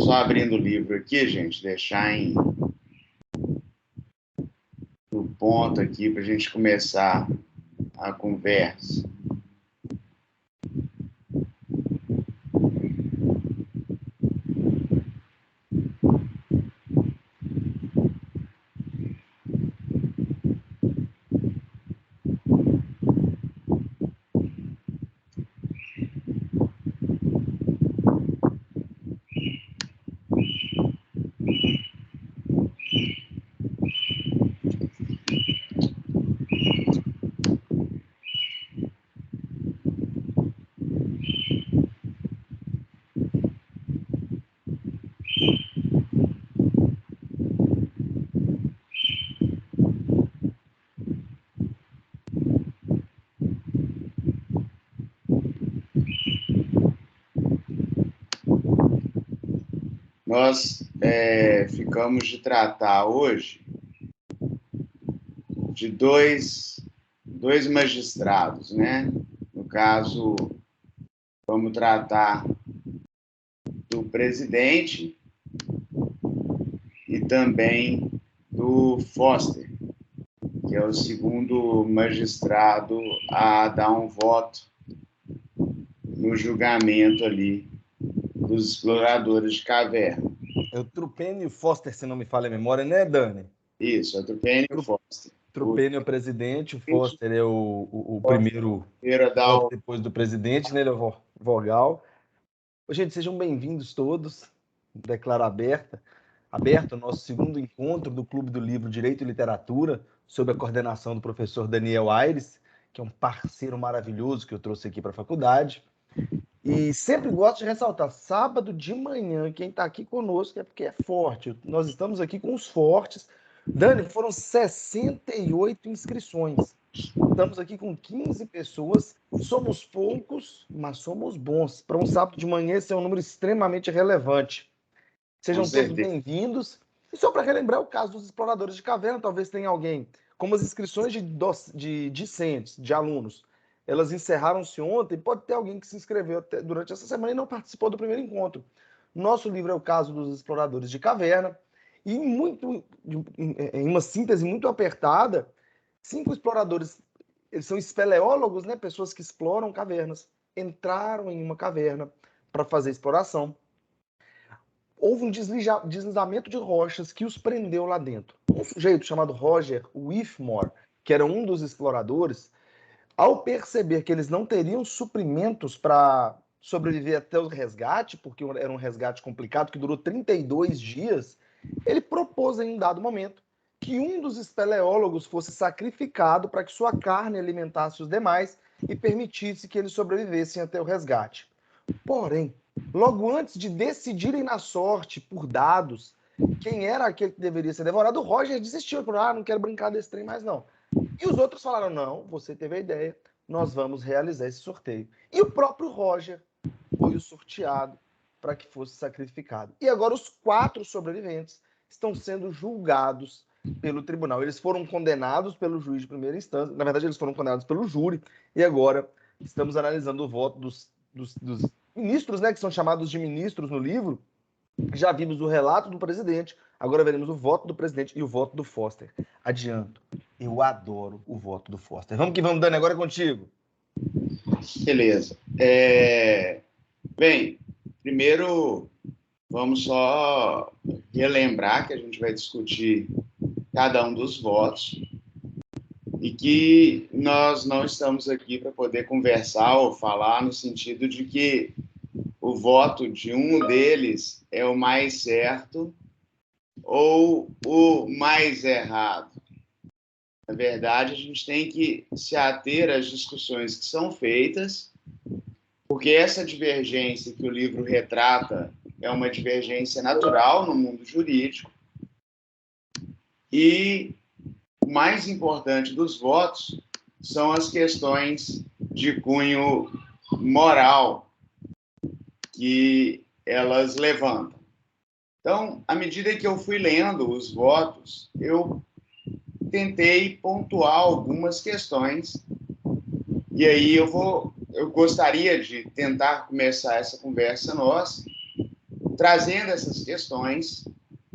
Só abrindo o livro aqui, gente, deixar no ponto aqui para a gente começar a conversa. Nós ficamos de tratar hoje de dois magistrados, né? No caso, vamos tratar do presidente e também do Foster, que é o segundo magistrado a dar um voto no julgamento ali dos exploradores de caverna. É o Trupênio e o Foster, se não me falha a memória, né, Dani? Isso, é o Trupênio e o Foster. Trupênio é o presidente, o Foster é o primeiro depois do presidente, né? Ele é o vogal. Gente, sejam bem-vindos todos. Declaro aberto o nosso segundo encontro do Clube do Livro Direito e Literatura, sob a coordenação do professor Daniel Aires, que é um parceiro maravilhoso que eu trouxe aqui para a faculdade. E sempre gosto de ressaltar, sábado de manhã, quem está aqui conosco é porque é forte. Nós estamos aqui com os fortes. Dani, foram 68 inscrições. Estamos aqui com 15 pessoas. Somos poucos, mas somos bons. Para um sábado de manhã, esse é um número extremamente relevante. Sejam todos bem-vindos. E só para relembrar o caso dos exploradores de caverna, talvez tenha alguém, como as inscrições de discentes, de alunos, elas encerraram-se ontem, pode ter alguém que se inscreveu durante essa semana e não participou do primeiro encontro. Nosso livro é o caso dos exploradores de caverna, e em uma síntese muito apertada, 5 exploradores, eles são espeleólogos, né, pessoas que exploram cavernas, entraram em uma caverna para fazer exploração. Houve um deslizamento de rochas que os prendeu lá dentro. Um sujeito chamado Roger Whitmore, que era um dos exploradores, ao perceber que eles não teriam suprimentos para sobreviver até o resgate, porque era um resgate complicado que durou 32 dias, ele propôs em um dado momento que um dos espeleólogos fosse sacrificado para que sua carne alimentasse os demais e permitisse que eles sobrevivessem até o resgate. Porém, logo antes de decidirem na sorte, por dados, quem era aquele que deveria ser devorado, o Roger desistiu. Ele falou, não quero brincar desse trem mais não. E os outros falaram, não, você teve a ideia, nós vamos realizar esse sorteio. E o próprio Roger foi o sorteado para que fosse sacrificado. E agora os 4 sobreviventes estão sendo julgados pelo tribunal. Eles foram condenados pelo juiz de primeira instância, na verdade eles foram condenados pelo júri, e agora estamos analisando o voto dos ministros, né, que são chamados de ministros no livro. Já vimos o relato do presidente, agora veremos o voto do presidente e o voto do Foster. Adianto, eu adoro o voto do Foster. Vamos que vamos, Dani, agora é contigo. Beleza. Bem, primeiro vamos só relembrar que a gente vai discutir cada um dos votos e que nós não estamos aqui para poder conversar ou falar no sentido de que o voto de um deles é o mais certo ou o mais errado. Na verdade, a gente tem que se ater às discussões que são feitas, porque essa divergência que o livro retrata é uma divergência natural no mundo jurídico. E o mais importante dos votos são as questões de cunho moral que elas levantam. Então, à medida que eu fui lendo os votos, eu tentei pontuar algumas questões, e aí eu gostaria de tentar começar essa conversa nossa trazendo essas questões,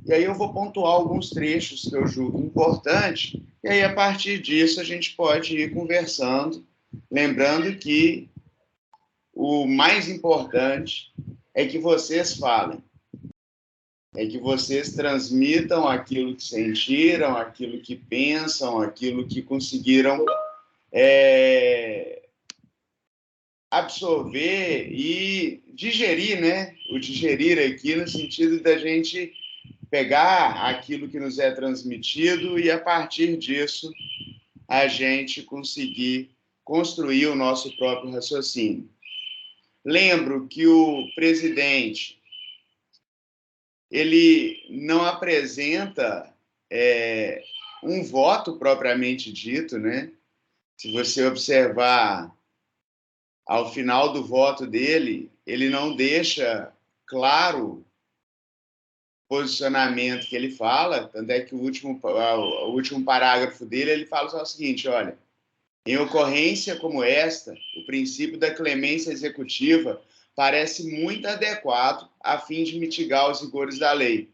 e aí eu vou pontuar alguns trechos que eu julgo importante, e aí, a partir disso, a gente pode ir conversando, lembrando que o mais importante é que vocês falem, é que vocês transmitam aquilo que sentiram, aquilo que pensam, aquilo que conseguiram absorver e digerir, né? O digerir aqui no sentido da gente pegar aquilo que nos é transmitido e, a partir disso, a gente conseguir construir o nosso próprio raciocínio. Lembro que o presidente, ele não apresenta um voto propriamente dito, né? Se você observar ao final do voto dele, ele não deixa claro o posicionamento que ele fala, tanto é que o último parágrafo dele, ele fala só o seguinte, olha, em ocorrência como esta, o princípio da clemência executiva parece muito adequado a fim de mitigar os rigores da lei.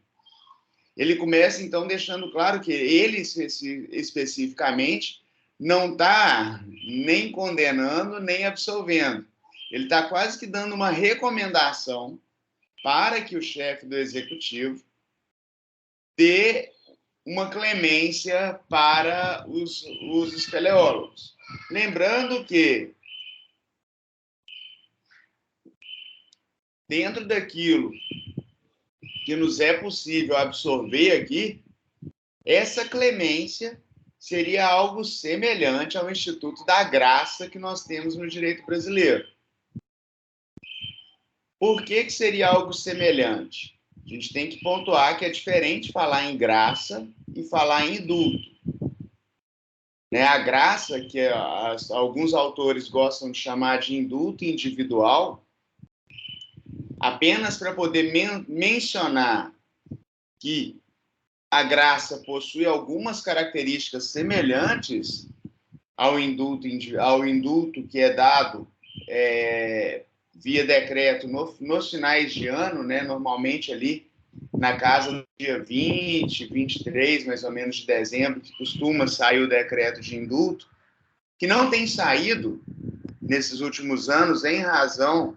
Ele começa, então, deixando claro que ele, especificamente, não está nem condenando, nem absolvendo. Ele está quase que dando uma recomendação para que o chefe do executivo dê uma clemência para os espeleólogos. Lembrando que, dentro daquilo que nos é possível absorver aqui, essa clemência seria algo semelhante ao Instituto da Graça que nós temos no direito brasileiro. Por que seria algo semelhante? A gente tem que pontuar que é diferente falar em graça e falar em indulto. A graça, que alguns autores gostam de chamar de indulto individual, apenas para poder mencionar que a graça possui algumas características semelhantes ao indulto que é dado via decreto nos finais de ano, né, normalmente ali na casa do dia 20, 23, mais ou menos, de dezembro, que costuma sair o decreto de indulto, que não tem saído nesses últimos anos em razão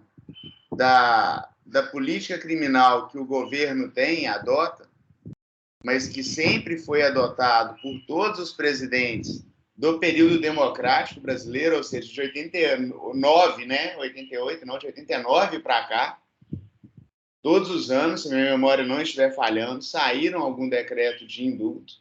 da política criminal que o governo adota, mas que sempre foi adotado por todos os presidentes do período democrático brasileiro, ou seja, de 89, né? 88, não, de 89 para cá, todos os anos, se minha memória não estiver falhando, saíram algum decreto de indulto.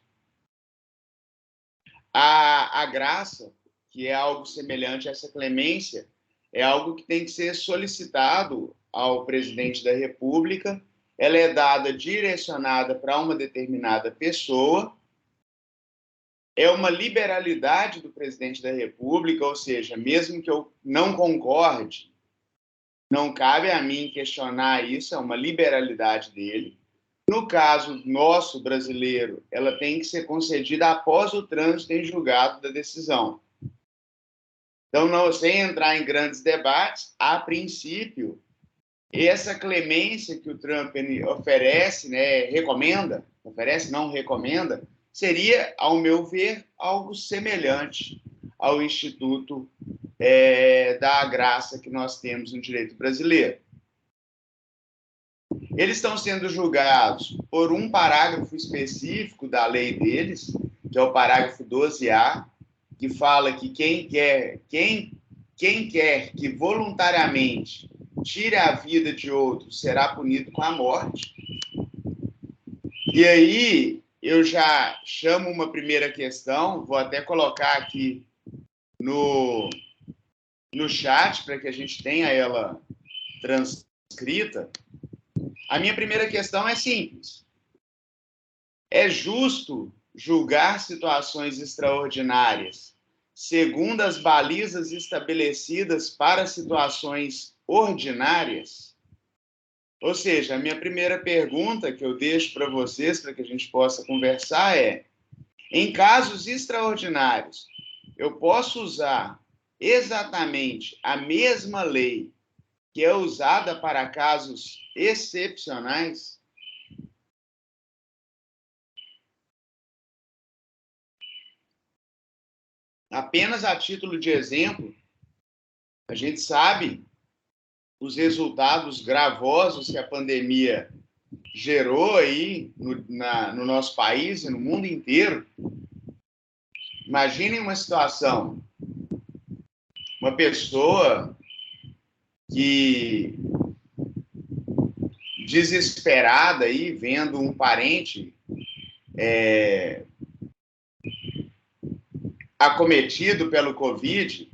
A graça, que é algo semelhante a essa clemência, é algo que tem que ser solicitado ao presidente da República. Ela é dada direcionada para uma determinada pessoa, é uma liberalidade do presidente da República, ou seja, mesmo que eu não concorde, não cabe a mim questionar isso, é uma liberalidade dele. No caso nosso, brasileiro, ela tem que ser concedida após o trânsito em julgado da decisão. Então, não, sem entrar em grandes debates, a princípio, essa clemência que o Trump oferece, né, recomenda, seria, ao meu ver, algo semelhante ao Instituto da Graça que nós temos no direito brasileiro. Eles estão sendo julgados por um parágrafo específico da lei deles, que é o parágrafo 12A, que fala que quem quer que voluntariamente tire a vida de outro será punido com a morte. E aí eu já chamo uma primeira questão, vou até colocar aqui no chat para que a gente tenha ela transcrita. A minha primeira questão é simples. É justo julgar situações extraordinárias segundo as balizas estabelecidas para situações ordinárias? Ou seja, a minha primeira pergunta que eu deixo para vocês, para que a gente possa conversar, é: em casos extraordinários, eu posso usar exatamente a mesma lei que é usada para casos excepcionais. Apenas a título de exemplo, a gente sabe os resultados gravosos que a pandemia gerou aí no nosso país e no mundo inteiro. Imaginem uma situação, uma pessoa que desesperada aí, vendo um parente acometido pelo Covid,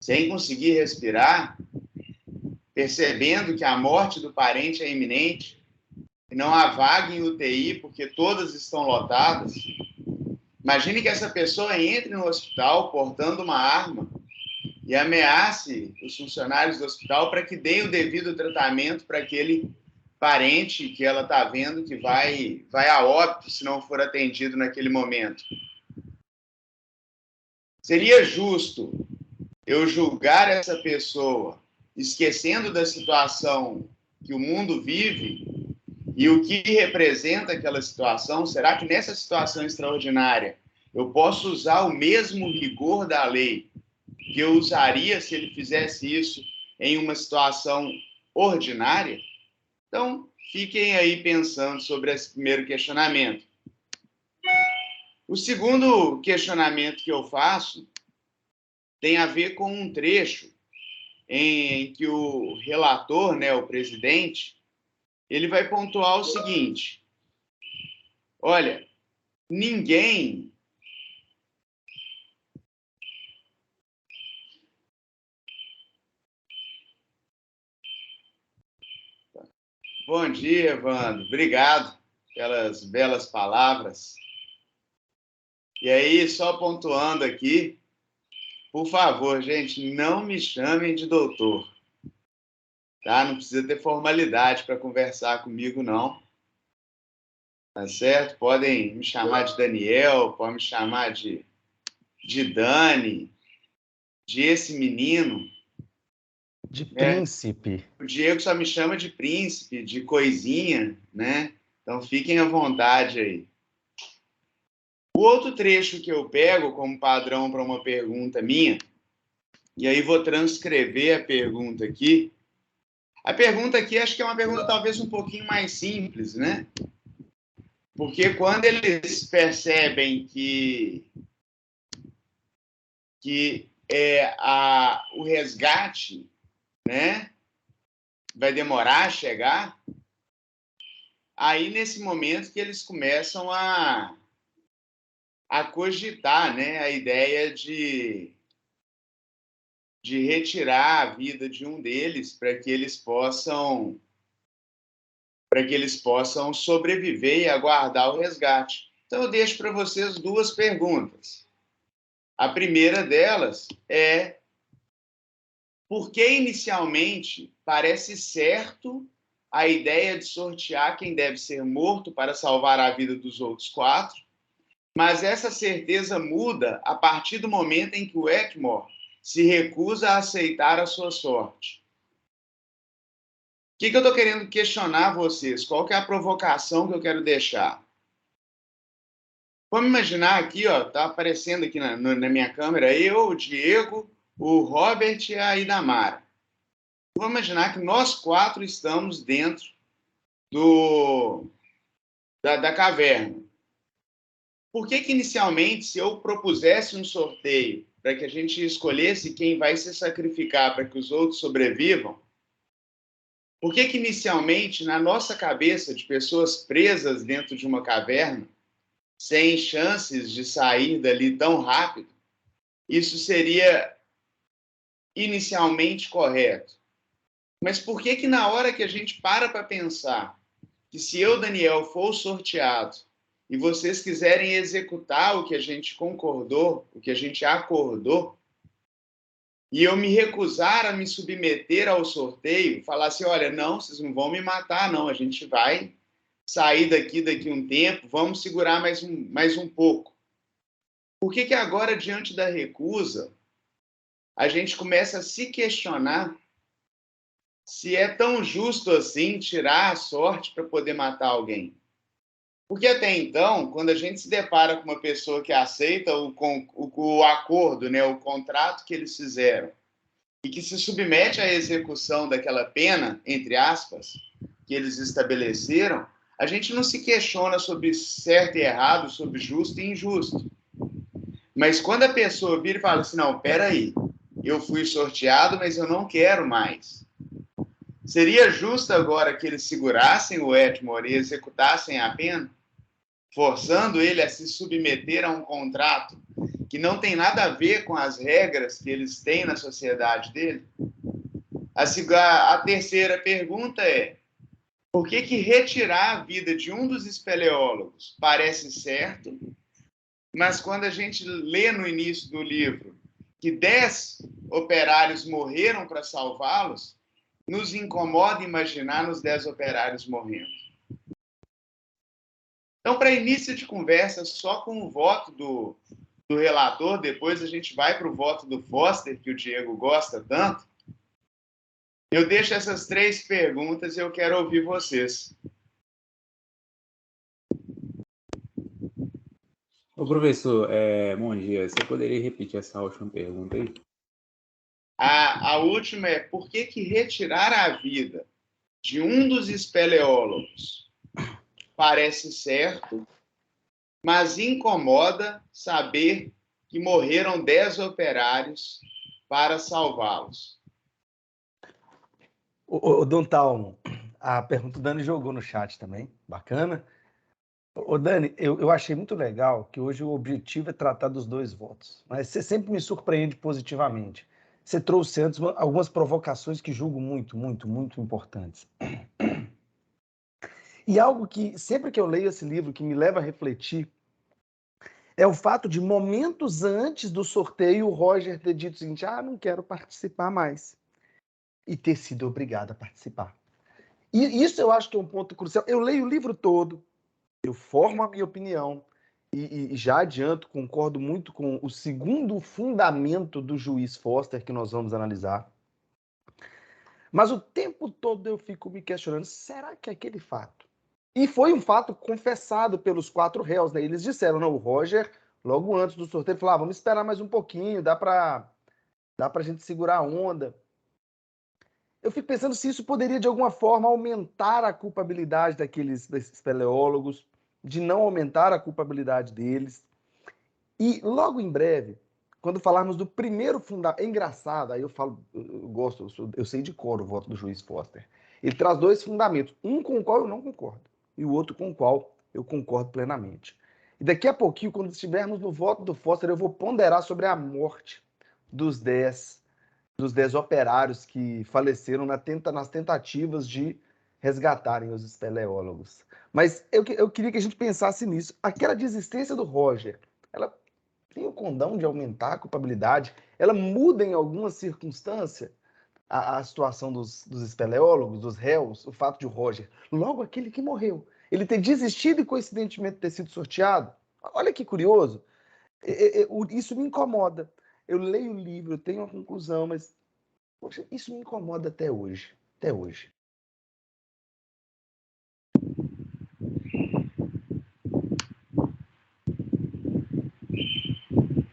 sem conseguir respirar, percebendo que a morte do parente é iminente, e não há vaga em UTI porque todas estão lotadas. Imagine que essa pessoa entre no hospital portando uma arma e ameace os funcionários do hospital para que deem o devido tratamento para aquele parente que ela está vendo que vai a óbito se não for atendido naquele momento. Seria justo eu julgar essa pessoa esquecendo da situação que o mundo vive e o que representa aquela situação? Será que nessa situação extraordinária eu posso usar o mesmo rigor da lei que eu usaria se ele fizesse isso em uma situação ordinária? Então, fiquem aí pensando sobre esse primeiro questionamento. O segundo questionamento que eu faço tem a ver com um trecho em que o relator, né, o presidente, ele vai pontuar o seguinte: olha, ninguém Bom dia, Evandro. Obrigado pelas belas palavras. E aí, só pontuando aqui, por favor, gente, não me chamem de doutor, tá? Não precisa ter formalidade para conversar comigo, não. Tá certo? Podem me chamar de Daniel, podem me chamar de Dani, de esse menino. De príncipe. O Diego só me chama de príncipe, de coisinha, né? Então fiquem à vontade aí. O outro trecho que eu pego como padrão para uma pergunta minha, e aí vou transcrever a pergunta aqui. A pergunta aqui acho que é uma pergunta talvez um pouquinho mais simples, né? Porque quando eles percebem que o resgate, né, vai demorar a chegar, aí nesse momento que eles começam a cogitar, né, a ideia de retirar a vida de um deles para que eles possam sobreviver e aguardar o resgate. Então eu deixo para vocês duas perguntas. A primeira delas é: por que inicialmente parece certo a ideia de sortear quem deve ser morto para salvar a vida dos outros 4, mas essa certeza muda a partir do momento em que o Ekmor se recusa a aceitar a sua sorte? O que eu estou querendo questionar vocês? Qual que é a provocação que eu quero deixar? Vamos imaginar aqui, ó, tá aparecendo aqui na minha câmera, eu, o Diego, o Robert e a Idamara. Vamos imaginar que nós 4 estamos dentro da caverna. Por que inicialmente, se eu propusesse um sorteio para que a gente escolhesse quem vai se sacrificar para que os outros sobrevivam, por que inicialmente, na nossa cabeça de pessoas presas dentro de uma caverna, sem chances de sair dali tão rápido, isso seria inicialmente correto? Mas por que na hora que a gente para pensar que se eu, Daniel, for sorteado e vocês quiserem executar o que a gente concordou, o que a gente acordou, e eu me recusar a me submeter ao sorteio, falar assim, olha, não, vocês não vão me matar, não, a gente vai sair daqui um tempo, vamos segurar mais um pouco. Por que agora, diante da recusa, a gente começa a se questionar se é tão justo assim tirar a sorte para poder matar alguém. Porque até então, quando a gente se depara com uma pessoa que aceita o acordo, né, o contrato que eles fizeram, e que se submete à execução daquela pena, entre aspas, que eles estabeleceram, a gente não se questiona sobre certo e errado, sobre justo e injusto. Mas quando a pessoa vira e fala assim, não, peraí, eu fui sorteado, mas eu não quero mais. Seria justo agora que eles segurassem o Edmore e executassem a pena, forçando ele a se submeter a um contrato que não tem nada a ver com as regras que eles têm na sociedade dele? A terceira pergunta é: por que retirar a vida de um dos espeleólogos parece certo, mas quando a gente lê no início do livro que 10 operários morreram para salvá-los, nos incomoda imaginar nos 10 operários morrendo? Então, para início de conversa, só com o voto do relator, depois a gente vai para o voto do Foster, que o Diego gosta tanto. Eu deixo essas 3 perguntas e eu quero ouvir vocês. Ô, professor, bom dia. Você poderia repetir essa última pergunta aí? A última é: por que retirar a vida de um dos espeleólogos parece certo, mas incomoda saber que morreram 10 operários para salvá-los? O Dontal, a pergunta o Dani jogou no chat também, bacana. Ô Dani, eu achei muito legal que hoje o objetivo é tratar dos 2 votos, mas você sempre me surpreende positivamente. Você trouxe antes algumas provocações que julgo muito, muito, muito importantes. E algo que, sempre que eu leio esse livro, que me leva a refletir, é o fato de momentos antes do sorteio, o Roger ter dito o seguinte: não quero participar mais. E ter sido obrigado a participar. E isso eu acho que é um ponto crucial. Eu leio o livro todo, eu formo a minha opinião, e já adianto, concordo muito com o segundo fundamento do juiz Foster que nós vamos analisar. Mas o tempo todo eu fico me questionando, será que é aquele fato? E foi um fato confessado pelos 4 réus, né? Eles disseram, não, o Roger, logo antes do sorteio, falou, vamos esperar mais um pouquinho, dá pra gente segurar a onda. Eu fico pensando se isso poderia, de alguma forma, aumentar a culpabilidade desses espeleólogos, de não aumentar a culpabilidade deles. E, logo em breve, quando falarmos do primeiro fundamento... É engraçado, aí eu falo, eu gosto, eu sei de cor o voto do juiz Foster. Ele traz 2 fundamentos, um com o qual eu não concordo, e o outro com o qual eu concordo plenamente. E daqui a pouquinho, quando estivermos no voto do Foster, eu vou ponderar sobre a morte dos 10 operários que faleceram nas tentativas de resgatarem os espeleólogos. Mas eu queria que a gente pensasse nisso. Aquela desistência do Roger, ela tem o condão de aumentar a culpabilidade? Ela muda em alguma circunstância a situação dos espeleólogos, dos réus, o fato de o Roger, logo aquele que morreu, ele ter desistido e coincidentemente ter sido sorteado? Olha que curioso. Isso me incomoda. Eu leio o livro, eu tenho uma conclusão, mas poxa, isso me incomoda até hoje. Até hoje.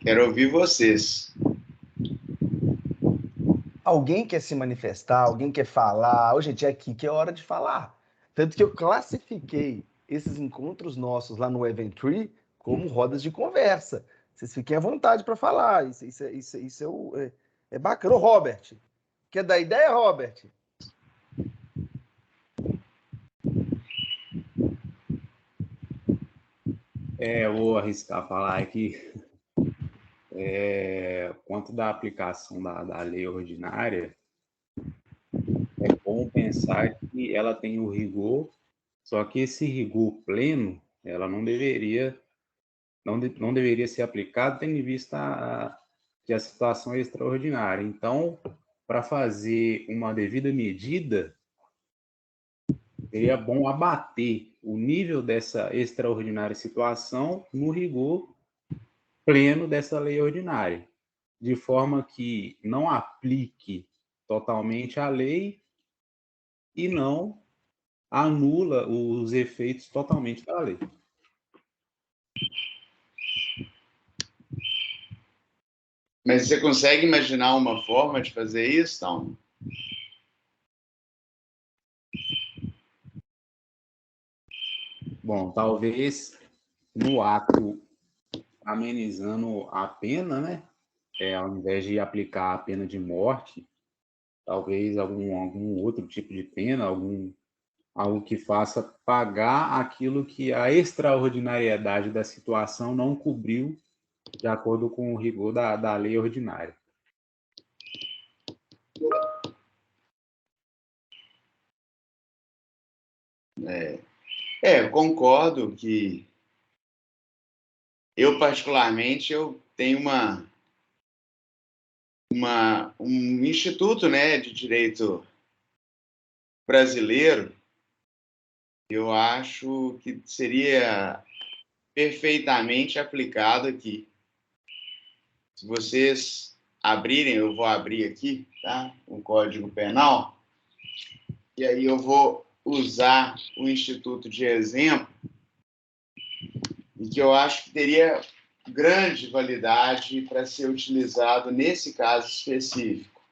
Quero ouvir vocês. Alguém quer se manifestar, alguém quer falar. Ô, gente, é aqui que é hora de falar. Tanto que eu classifiquei esses encontros nossos lá no Eventtree como rodas de conversa. Vocês fiquem à vontade para falar. Isso é bacana. Ô, Robert, quer dar ideia, Robert? Eu vou arriscar falar aqui. Quanto da aplicação da lei ordinária, é bom pensar que ela tem o rigor, só que esse rigor pleno, ela não deveria ser aplicado tendo em vista que a situação é extraordinária. Então, para fazer uma devida medida, seria bom abater o nível dessa extraordinária situação no rigor pleno dessa lei ordinária, de forma que não aplique totalmente a lei, e não anula os efeitos totalmente da lei. Mas você consegue imaginar uma forma de fazer isso, não? Bom, talvez no ato amenizando a pena, né? Ao invés de aplicar a pena de morte, talvez algum outro tipo de pena, algo que faça pagar aquilo que a extraordinariedade da situação não cobriu de acordo com o rigor da lei ordinária. Concordo que eu, particularmente, eu tenho um instituto, né, de direito brasileiro. Eu acho que seria perfeitamente aplicado aqui. Se vocês abrirem, eu vou abrir aqui, tá? O Código Penal. E aí eu vou usar o Instituto de exemplo, e que eu acho que teria grande validade para ser utilizado nesse caso específico.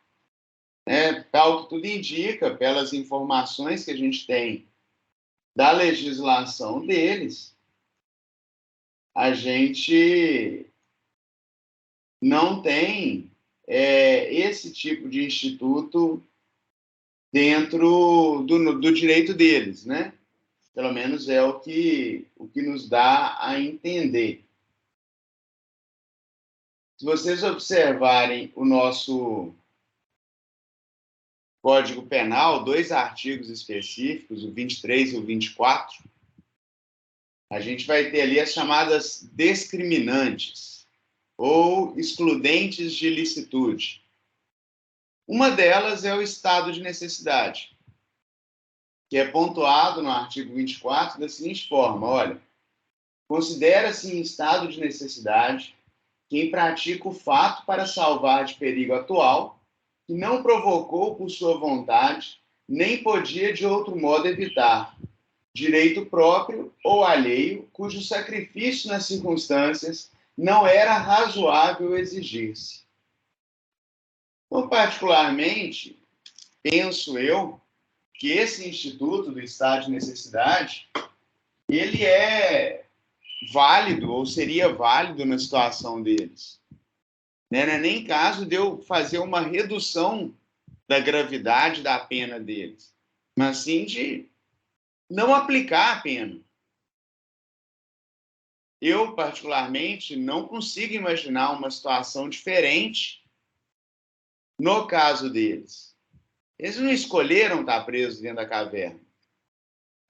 Tal que tudo indica, pelas informações que a gente tem da legislação deles, a gente não tem esse tipo de instituto dentro do direito deles, né? Pelo menos é o que nos dá a entender. Se vocês observarem o nosso Código Penal, 2 artigos específicos, o 23 e o 24, a gente vai ter ali as chamadas discriminantes ou excludentes de ilicitude. Uma delas é o estado de necessidade, que é pontuado no artigo 24 da seguinte forma: olha, considera-se em estado de necessidade quem pratica o fato para salvar de perigo atual, que não provocou por sua vontade, nem podia de outro modo evitar, direito próprio ou alheio, cujo sacrifício nas circunstâncias não era razoável exigir-se. Então, particularmente, penso eu que esse instituto do estado de necessidade, ele é válido, ou seria válido na situação deles. Não é nem caso de eu fazer uma redução da gravidade da pena deles, mas sim de não aplicar a pena. Eu, particularmente, não consigo imaginar uma situação diferente no caso deles. Eles não escolheram estar presos dentro da caverna.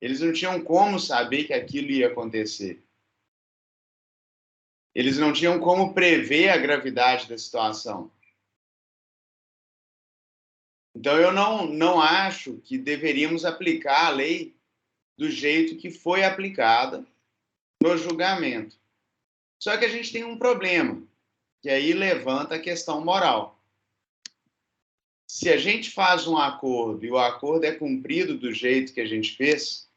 Eles não tinham como saber que aquilo ia acontecer. Eles não tinham como prever a gravidade da situação. Então, eu não acho que deveríamos aplicar a lei do jeito que foi aplicada no julgamento. Só que a gente tem um problema, que aí levanta a questão moral. Se a gente faz um acordo e o acordo é cumprido do jeito que a gente fez,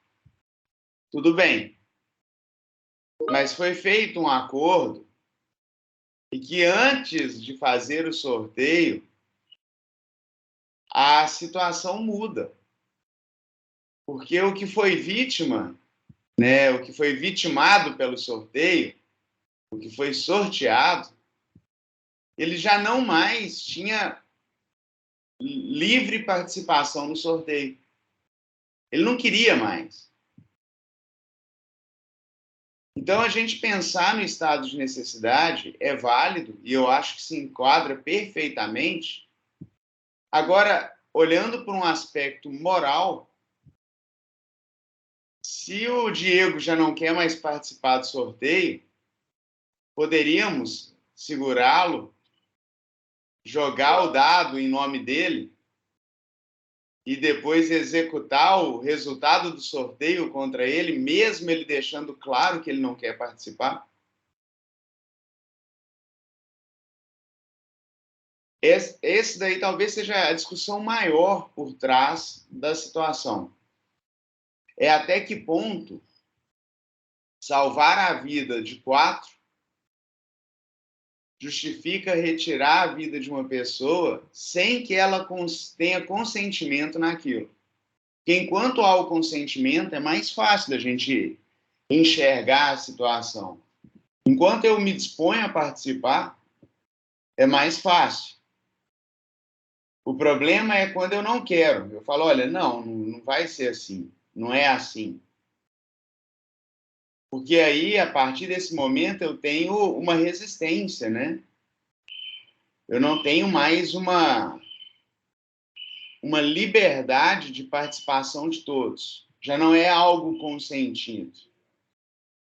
tudo bem. Mas foi feito um acordo e que antes de fazer o sorteio, a situação muda. Porque o que foi vítima, né, o que foi vitimado pelo sorteio, o que foi sorteado, ele já não mais tinha livre participação no sorteio. Ele não queria mais. Então, a gente pensar no estado de necessidade é válido e eu acho que se enquadra perfeitamente. Agora, olhando por um aspecto moral, se o Diego já não quer mais participar do sorteio, poderíamos segurá-lo, jogar o dado em nome dele e depois executar o resultado do sorteio contra ele, mesmo ele deixando claro que ele não quer participar? Esse daí talvez seja a discussão maior por trás da situação. É até que ponto salvar a vida de 4 justifica retirar a vida de uma pessoa sem que ela tenha consentimento naquilo. Porque enquanto há o consentimento, é mais fácil da gente enxergar a situação. Enquanto eu me disponho a participar, é mais fácil. O problema é quando eu não quero. Eu falo, olha, não vai ser assim. Não é assim. Porque aí, a partir desse momento, eu tenho uma resistência, né? Eu não tenho mais uma liberdade de participação de todos. Já não é algo consentido.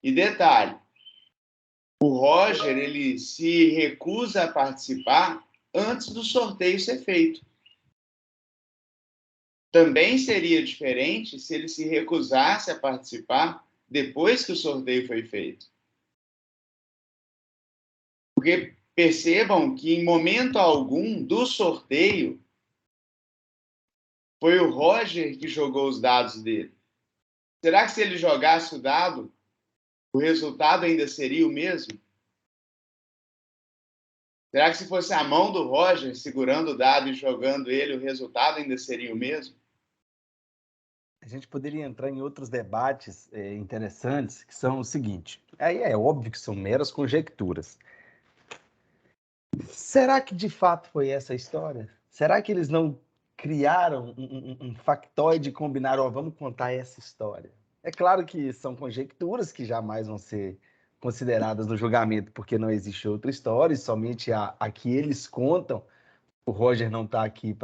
E detalhe, o Roger, ele se recusa a participar antes do sorteio ser feito. Também seria diferente se ele se recusasse a participar depois que o sorteio foi feito. Porque percebam que em momento algum do sorteio foi o Roger que jogou os dados dele. Será que se ele jogasse o dado, o resultado ainda seria o mesmo? Será que se fosse a mão do Roger segurando o dado e jogando ele, o resultado ainda seria o mesmo? A gente poderia entrar em outros debates interessantes, que são o seguinte. Aí é óbvio que são meras conjecturas. Será que de fato foi essa a história? Será que eles não criaram um factoide e combinaram, vamos contar essa história? É claro que são conjecturas que jamais vão ser consideradas no julgamento, porque não existe outra história, e somente a que eles contam. O Roger não está aqui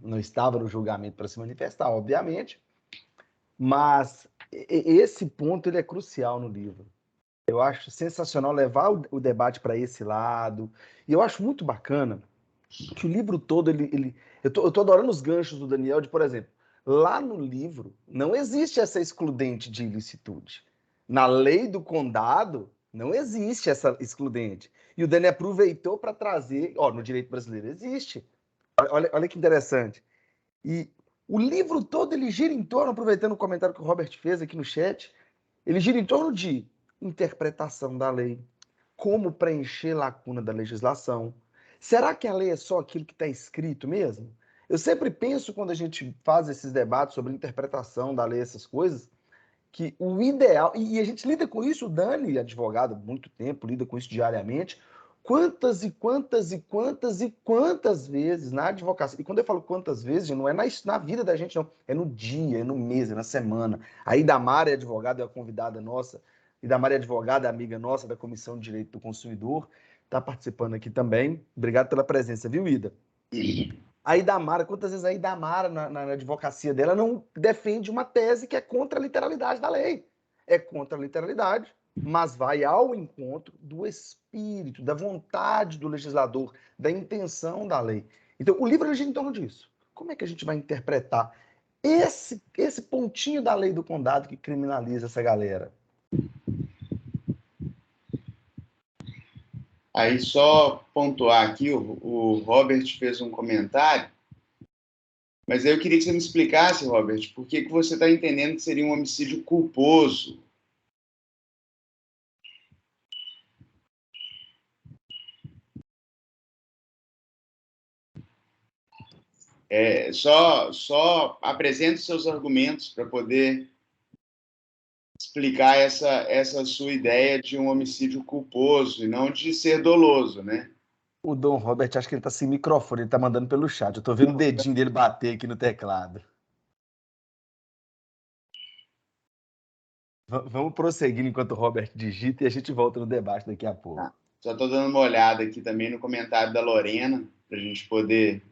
não estava no julgamento para se manifestar, obviamente, mas esse ponto ele é crucial no livro. Eu acho sensacional levar o debate para esse lado, e eu acho muito bacana que o livro todo, eu tô adorando os ganchos do Daniel, de, por exemplo, lá no livro não existe essa excludente de ilicitude. Na lei do condado, não existe essa excludente. E o Daniel aproveitou para trazer, no direito brasileiro existe. Olha que interessante. E o livro todo ele gira em torno, aproveitando o comentário que o Robert fez aqui no chat, ele gira em torno de interpretação da lei, como preencher lacuna da legislação. Será que a lei é só aquilo que está escrito mesmo? Eu sempre penso, quando a gente faz esses debates sobre interpretação da lei, essas coisas, que o ideal, e a gente lida com isso, o Dani, advogado há muito tempo, lida com isso diariamente, quantas e quantas e quantas e quantas vezes na advocacia, e quando eu falo quantas vezes, não é na vida da gente, não, é no dia, é no mês, é na semana. A Idamara é advogada, é a convidada nossa, Idamara é advogada, amiga nossa da Comissão de Direito do Consumidor, está participando aqui também. Obrigado pela presença, viu, Ida? A Idamara, quantas vezes a Idamara, na advocacia dela, não defende uma tese que é contra a literalidade da lei. É contra a literalidade, mas vai ao encontro do espírito, da vontade do legislador, da intenção da lei. Então, o livro gira em torno disso. Como é que a gente vai interpretar esse pontinho da lei do condado que criminaliza essa galera? Aí, só pontuar aqui, o Robert fez um comentário, mas eu queria que você me explicasse, Robert, por que você está entendendo que seria um homicídio culposo? Só apresente seus argumentos para poder explicar essa sua ideia de um homicídio culposo e não de ser doloso, né? O Dom Robert, acho que ele está sem microfone, ele está mandando pelo chat. Eu estou vendo o dedinho dele bater aqui no teclado. Vamos prosseguir enquanto o Robert digita e a gente volta no debate daqui a pouco. Tá. Só estou dando uma olhada aqui também no comentário da Lorena, para a gente poder...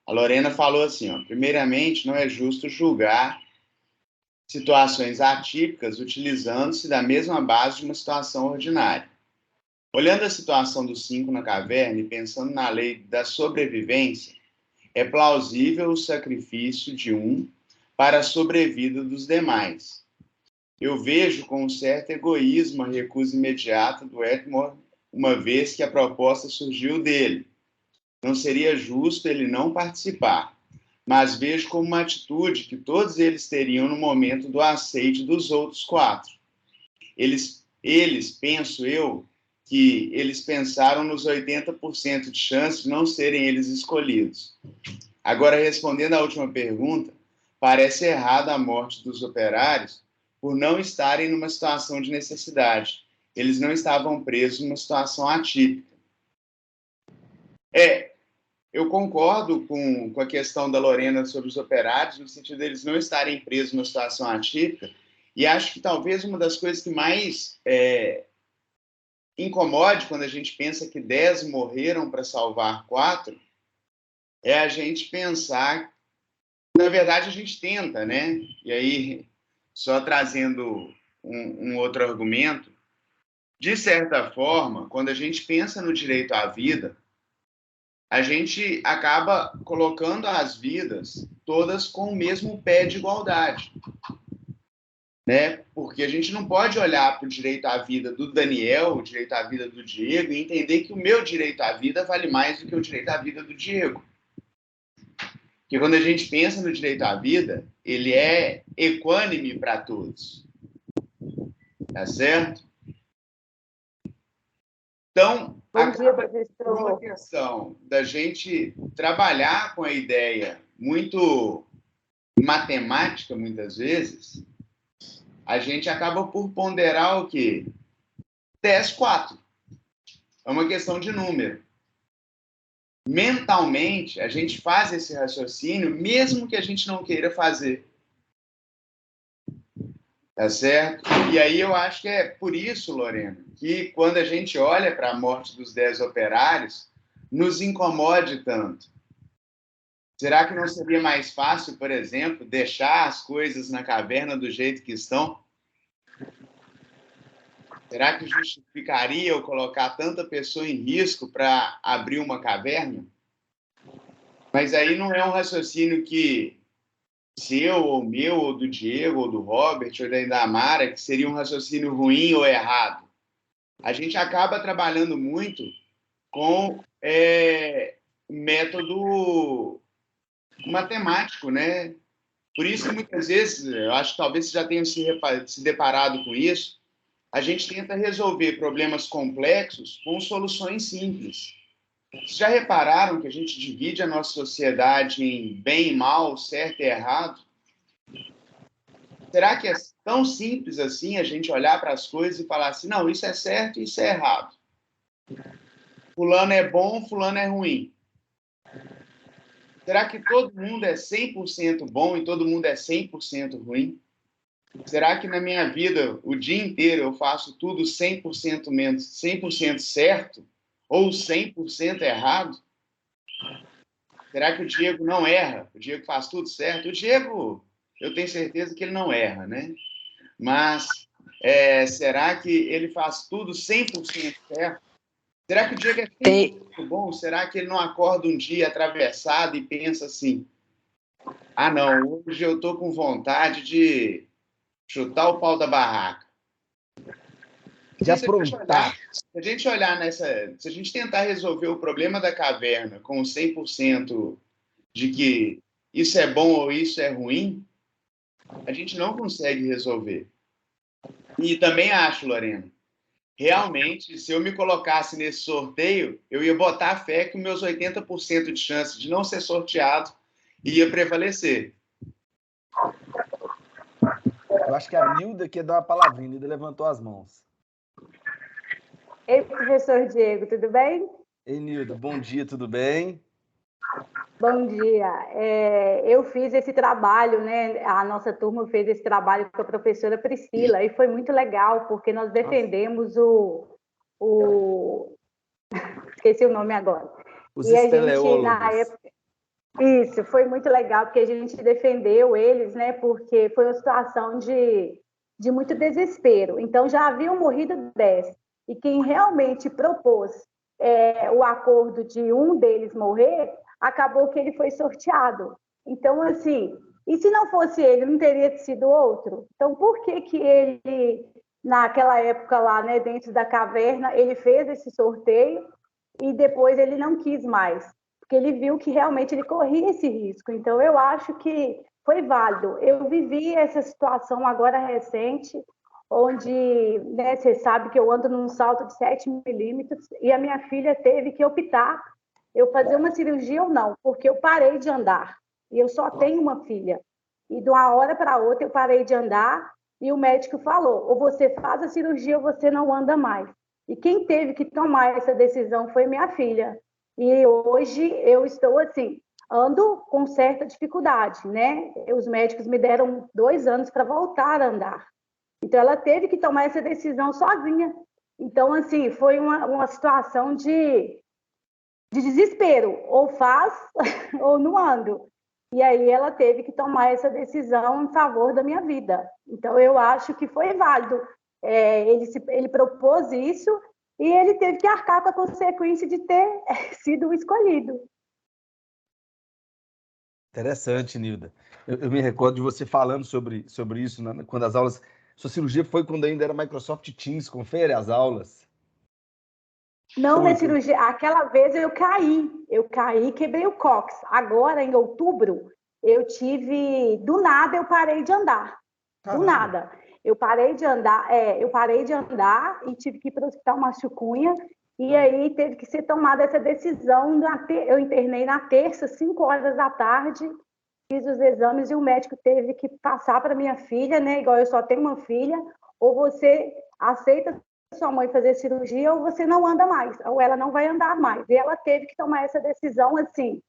A Lorena falou assim, ó, primeiramente, não é justo julgar situações atípicas utilizando-se da mesma base de uma situação ordinária. Olhando a situação dos 5 na caverna e pensando na lei da sobrevivência, é plausível o sacrifício de um para a sobrevida dos demais. Eu vejo com um certo egoísmo a recusa imediata do Edmund, uma vez que a proposta surgiu dele. Não seria justo ele não participar, mas vejo como uma atitude que todos eles teriam no momento do aceite dos outros 4. Eles, penso eu, que eles pensaram nos 80% de chance de não serem eles escolhidos. Agora, respondendo à última pergunta, parece errada a morte dos operários por não estarem numa situação de necessidade. Eles não estavam presos numa situação atípica. Eu concordo com a questão da Lorena sobre os operários, no sentido de eles não estarem presos numa situação atípica, e acho que talvez uma das coisas que mais incomode quando a gente pensa que 10 morreram para salvar 4, é a gente pensar, na verdade a gente tenta, né? E aí, só trazendo um outro argumento, de certa forma, quando a gente pensa no direito à vida, a gente acaba colocando as vidas todas com o mesmo pé de igualdade, né? Porque a gente não pode olhar para o direito à vida do Daniel, o direito à vida do Diego, e entender que o meu direito à vida vale mais do que o direito à vida do Diego. Porque quando a gente pensa no direito à vida, ele é equânime para todos. Tá certo? Então, uma questão da gente trabalhar com a ideia muito matemática, muitas vezes, a gente acaba por ponderar o quê? 10, 4. É uma questão de número. Mentalmente, a gente faz esse raciocínio, mesmo que a gente não queira fazer. Tá certo? E aí eu acho que é por isso, Lorena, que quando a gente olha para a morte dos 10 operários, nos incomode tanto. Será que não seria mais fácil, por exemplo, deixar as coisas na caverna do jeito que estão? Será que justificaria eu colocar tanta pessoa em risco para abrir uma caverna? Mas aí não é um raciocínio que seu, ou meu, ou do Diego, ou do Robert, ou da Indamara, que seria um raciocínio ruim ou errado. A gente acaba trabalhando muito com método matemático, né? Por isso que muitas vezes, eu acho que talvez você já tenha se deparado com isso, a gente tenta resolver problemas complexos com soluções simples. Vocês já repararam que a gente divide a nossa sociedade em bem e mal, certo e errado? Será que é tão simples assim a gente olhar para as coisas e falar assim, não, isso é certo e isso é errado? Fulano é bom, fulano é ruim. Será que todo mundo é 100% bom e todo mundo é 100% ruim? Será que na minha vida, o dia inteiro, eu faço tudo 100% menos 100% certo ou 100% errado? Será que o Diego não erra? O Diego faz tudo certo? O Diego, eu tenho certeza que ele não erra, né? Mas será que ele faz tudo 100% certo? Será que o Diego é 100% bom? Será que ele não acorda um dia atravessado e pensa assim, ah, não, hoje eu estou com vontade de chutar o pau da barraca? De aprontar. Se a gente olhar se a gente tentar resolver o problema da caverna com 100% de que isso é bom ou isso é ruim, a gente não consegue resolver. E também acho, Lorena, realmente, se eu me colocasse nesse sorteio, eu ia botar fé que os meus 80% de chance de não ser sorteado ia prevalecer. Eu acho que a Nilda quer dar uma palavrinha. A Nilda levantou as mãos. Ei, professor Diego, tudo bem? Ei, Nilda, bom dia, tudo bem? Bom dia. Eu fiz esse trabalho, né? A nossa turma fez esse trabalho com a professora Priscila e foi muito legal, porque nós defendemos esqueci o nome agora. Os e a espeleólogos. gente, na época, isso, foi muito legal, porque a gente defendeu eles, né? Porque foi uma situação de muito desespero. Então, já haviam morrido 10. e quem realmente propôs o acordo de um deles morrer, acabou que ele foi sorteado. Então, assim, e se não fosse ele, não teria sido outro? Então, por que que ele, naquela época lá, né, dentro da caverna, ele fez esse sorteio e depois ele não quis mais? Porque ele viu que realmente ele corria esse risco. Então, eu acho que foi válido. Eu vivi essa situação agora recente, onde, né, você sabe que eu ando num salto de 7 milímetros e a minha filha teve que optar eu fazer uma cirurgia ou não, porque eu parei de andar e eu só tenho uma filha. E de uma hora para outra eu parei de andar e o médico falou, ou você faz a cirurgia ou você não anda mais. E quem teve que tomar essa decisão foi minha filha. E hoje eu estou assim, ando com certa dificuldade, né? Os médicos me deram 2 anos para voltar a andar. Então, ela teve que tomar essa decisão sozinha. Então, assim, foi uma situação de desespero. Ou faz, ou não ando. E aí ela teve que tomar essa decisão em favor da minha vida. Então, eu acho que foi válido. Ele propôs isso e ele teve que arcar com a consequência de ter sido o escolhido. Interessante, Nilda. Eu me recordo de você falando sobre isso, né? Quando as aulas... Sua cirurgia foi quando ainda era Microsoft Teams, confere as aulas. Não, na cirurgia, aquela vez eu caí, quebrei o cóccix. Agora, em outubro, eu tive, do nada eu parei de andar, do nada. Eu parei de andar e tive que ir para o hospital Machucunha, e aí teve que ser tomada essa decisão. Eu internei na terça, 5 horas da tarde, fiz os exames e o médico teve que passar para minha filha, né? Igual eu só tenho uma filha, ou você aceita sua mãe fazer cirurgia ou você não anda mais, ou ela não vai andar mais. E ela teve que tomar essa decisão, assim,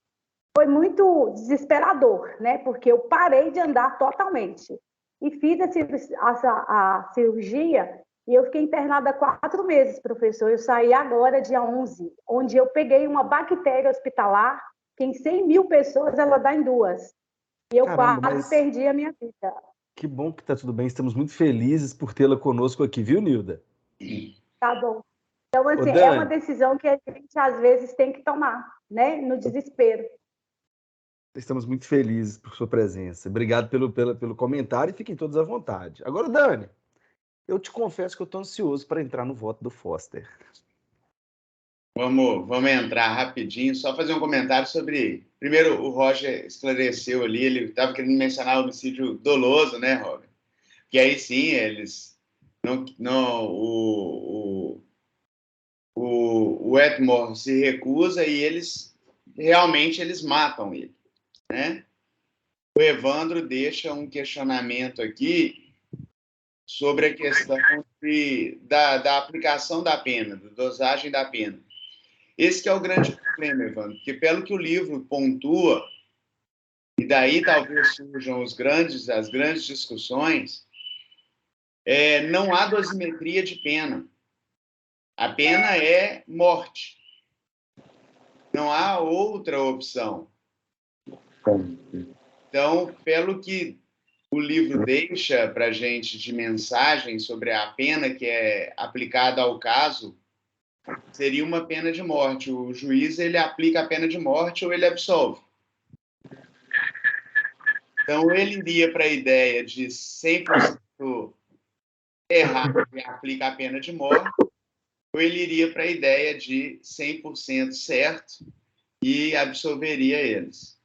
foi muito desesperador, né? Porque eu parei de andar totalmente. E fiz a cirurgia e eu fiquei internada 4 meses, professor. Eu saí agora, dia 11, onde eu peguei uma bactéria hospitalar, que em 100 mil pessoas ela dá em 2. E eu quase perdi a minha vida. Que bom que está tudo bem. Estamos muito felizes por tê-la conosco aqui, viu, Nilda? Tá bom. Então, assim, é uma decisão que a gente, às vezes, tem que tomar, né? No desespero. Estamos muito felizes por sua presença. Obrigado pelo comentário e fiquem todos à vontade. Agora, Dani, eu te confesso que eu estou ansioso para entrar no voto do Foster. Vamos entrar rapidinho, só fazer um comentário sobre... Primeiro, o Roger esclareceu ali, ele estava querendo mencionar o homicídio doloso, né, Roger? Que aí sim, eles... O Edmore se recusa e realmente eles matam ele, né? O Evandro deixa um questionamento aqui sobre a questão da aplicação da pena, da dosagem da pena. Esse que é o grande problema, Evandro, porque pelo que o livro pontua, e daí talvez surjam as grandes discussões, não há dosimetria de pena. A pena é morte. Não há outra opção. Então, pelo que o livro deixa para a gente de mensagem sobre a pena que é aplicada ao caso, seria uma pena de morte. O juiz, ele aplica a pena de morte ou ele absolve. Então, ele iria para a ideia de 100% errado e aplica a pena de morte, ou ele iria para a ideia de 100% certo e absolveria eles.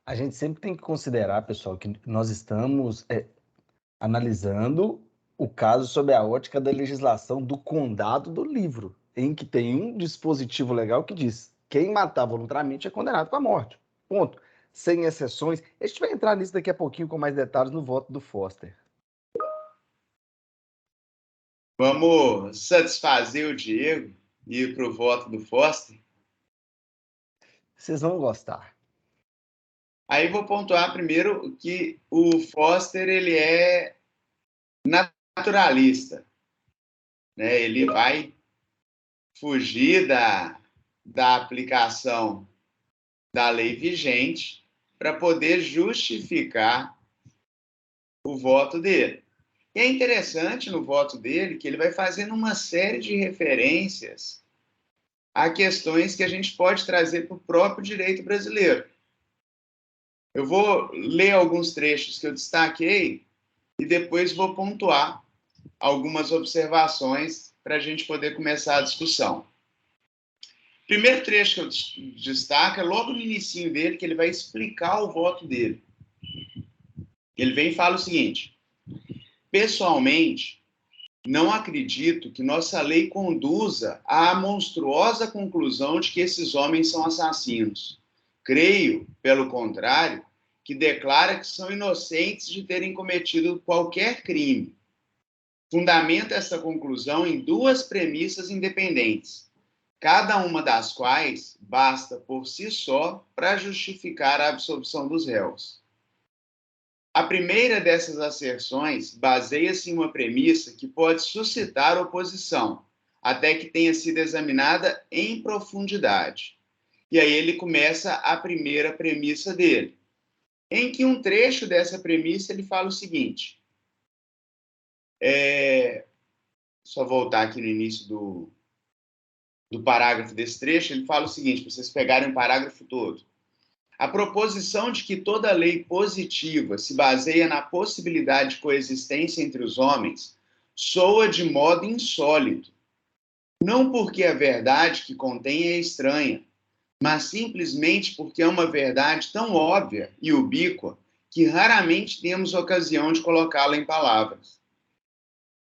A gente sempre tem que considerar, pessoal, que nós estamos analisando o caso sob a ótica da legislação do condado do livro, em que tem um dispositivo legal que diz: quem matar voluntariamente é condenado com a morte. Ponto. Sem exceções. A gente vai entrar nisso daqui a pouquinho com mais detalhes no voto do Foster. Vamos satisfazer o Diego e ir para o voto do Foster? Vocês vão gostar. Aí vou pontuar primeiro que o Foster, ele é naturalista, né? Ele vai fugir da aplicação da lei vigente para poder justificar o voto dele. E é interessante no voto dele que ele vai fazendo uma série de referências a questões que a gente pode trazer para o próprio direito brasileiro. Eu vou ler alguns trechos que eu destaquei e depois vou pontuar algumas observações para a gente poder começar a discussão. O primeiro trecho que eu destaco é logo no inicinho dele, que ele vai explicar o voto dele. Ele vem e fala o seguinte: pessoalmente, não acredito que nossa lei conduza à monstruosa conclusão de que esses homens são assassinos. Creio, pelo contrário, que declara que são inocentes de terem cometido qualquer crime. Fundamenta essa conclusão em duas premissas independentes, cada uma das quais basta por si só para justificar a absolvição dos réus. A primeira dessas asserções baseia-se em uma premissa que pode suscitar oposição, até que tenha sido examinada em profundidade. E aí ele começa a primeira premissa dele, em que um trecho dessa premissa ele fala o seguinte, só voltar aqui no início do parágrafo desse trecho, ele fala o seguinte, para vocês pegarem o parágrafo todo. A proposição de que toda lei positiva se baseia na possibilidade de coexistência entre os homens soa de modo insólito. Não porque a verdade que contém é estranha, mas simplesmente porque é uma verdade tão óbvia e ubíqua que raramente temos ocasião de colocá-la em palavras.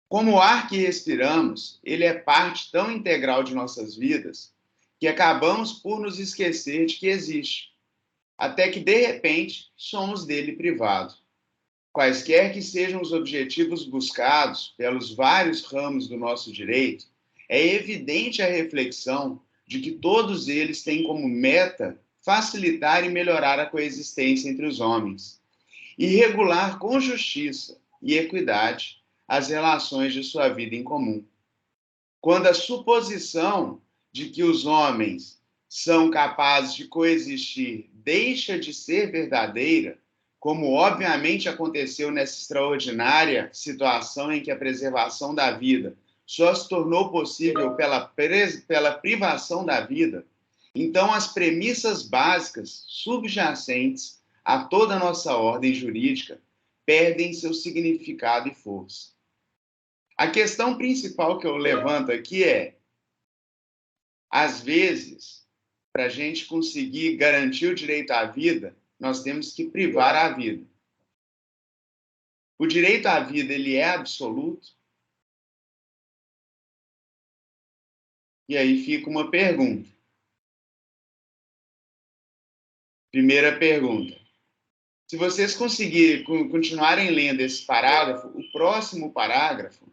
Como o ar que respiramos, ele é parte tão integral de nossas vidas que acabamos por nos esquecer de que existe, até que, de repente, somos dele privados. Quaisquer que sejam os objetivos buscados pelos vários ramos do nosso direito, é evidente a reflexão de que todos eles têm como meta facilitar e melhorar a coexistência entre os homens e regular com justiça e equidade as relações de sua vida em comum. Quando a suposição de que os homens são capazes de coexistir deixa de ser verdadeira, como obviamente aconteceu nessa extraordinária situação em que a preservação da vida só se tornou possível pela privação da vida, então as premissas básicas subjacentes a toda a nossa ordem jurídica perdem seu significado e força. A questão principal que eu levanto aqui é, às vezes, para a gente conseguir garantir o direito à vida, nós temos que privar a vida. O direito à vida, ele é absoluto? E aí fica uma pergunta. Primeira pergunta. Se vocês conseguirem continuarem lendo esse parágrafo, o próximo parágrafo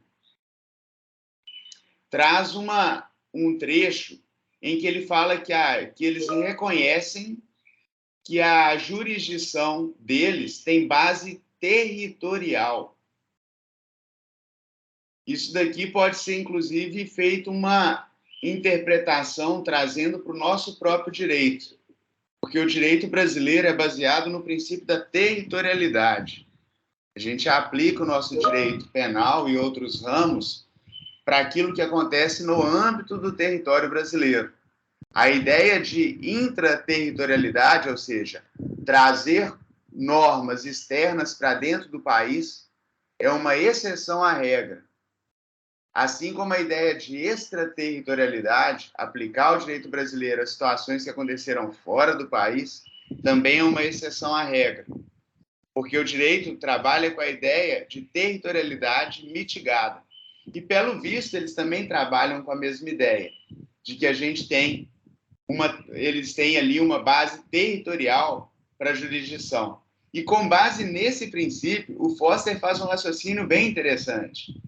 traz um trecho em que ele fala que eles reconhecem que a jurisdição deles tem base territorial. Isso daqui pode ser, inclusive, feito uma interpretação trazendo para o nosso próprio direito, porque o direito brasileiro é baseado no princípio da territorialidade. A gente aplica o nosso direito penal e outros ramos para aquilo que acontece no âmbito do território brasileiro. A ideia de intraterritorialidade, ou seja, trazer normas externas para dentro do país, é uma exceção à regra. Assim como a ideia de extraterritorialidade, aplicar o direito brasileiro a situações que aconteceram fora do país, também é uma exceção à regra. Porque o direito trabalha com a ideia de territorialidade mitigada. E, pelo visto, eles também trabalham com a mesma ideia, de que a gente tem eles têm ali uma base territorial para a jurisdição. E com base nesse princípio, o Foster faz um raciocínio bem interessante.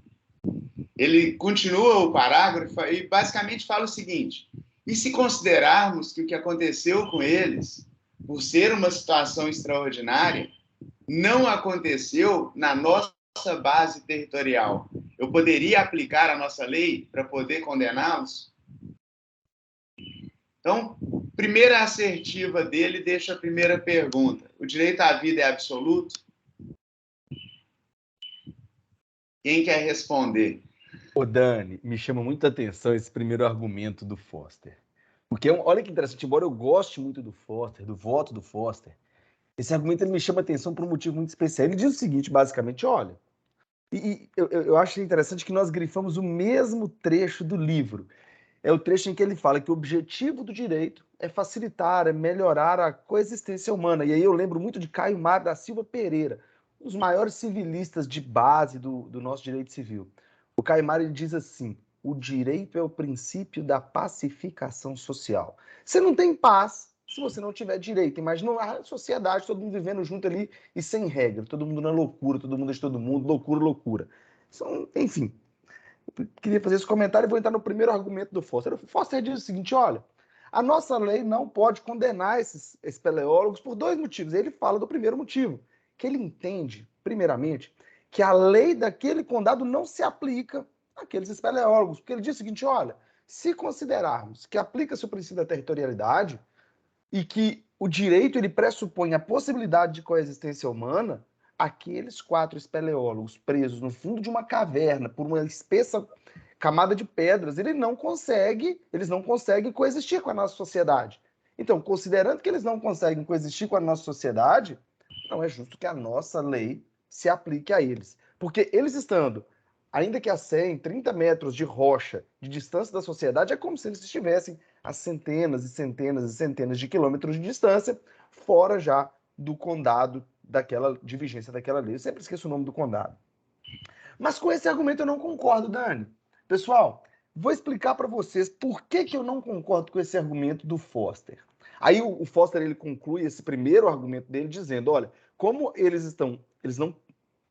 Ele continua o parágrafo e basicamente fala o seguinte: e se considerarmos que o que aconteceu com eles, por ser uma situação extraordinária, não aconteceu na nossa base territorial, eu poderia aplicar a nossa lei para poder condená-los? Então, primeira assertiva dele deixa a primeira pergunta. O direito à vida é absoluto? Quem quer responder? Ô, Dani, me chama muita atenção esse primeiro argumento do Foster. Porque, olha que interessante, embora eu goste muito do Foster, do voto do Foster, esse argumento ele me chama atenção por um motivo muito especial. Ele diz o seguinte, basicamente, olha, eu acho interessante que nós grifamos o mesmo trecho do livro. É o trecho em que ele fala que o objetivo do direito é facilitar, é melhorar a coexistência humana. E aí eu lembro muito de Caio Mário da Silva Pereira, um dos maiores civilistas de base do nosso direito civil. O Caio Mário diz assim, o direito é o princípio da pacificação social. Você não tem paz se você não tiver direito. Imagina a sociedade, todo mundo vivendo junto ali e sem regra, todo mundo na loucura, todo mundo de todo mundo, loucura, loucura. Enfim, eu queria fazer esse comentário e vou entrar no primeiro argumento do Foster. O Foster diz o seguinte, olha, a nossa lei não pode condenar esses espeleólogos por dois motivos. Ele fala do primeiro motivo, que ele entende, primeiramente, que a lei daquele condado não se aplica àqueles espeleólogos, porque ele diz o seguinte, olha, se considerarmos que aplica-se o princípio da territorialidade e que o direito ele pressupõe a possibilidade de coexistência humana, aqueles 4 espeleólogos presos no fundo de uma caverna por uma espessa camada de pedras, eles não conseguem coexistir com a nossa sociedade. Então, considerando que eles não conseguem coexistir com a nossa sociedade, não é justo que a nossa lei se aplique a eles. Porque eles estando, ainda que a 100, 30 metros de rocha de distância da sociedade, é como se eles estivessem a centenas e centenas e centenas de quilômetros de distância, fora já do condado de vigência daquela lei. Eu sempre esqueço o nome do condado. Mas com esse argumento eu não concordo, Dani. Pessoal, vou explicar para vocês por que eu não concordo com esse argumento do Foster. Aí o Foster ele conclui esse primeiro argumento dele dizendo, olha, como eles não,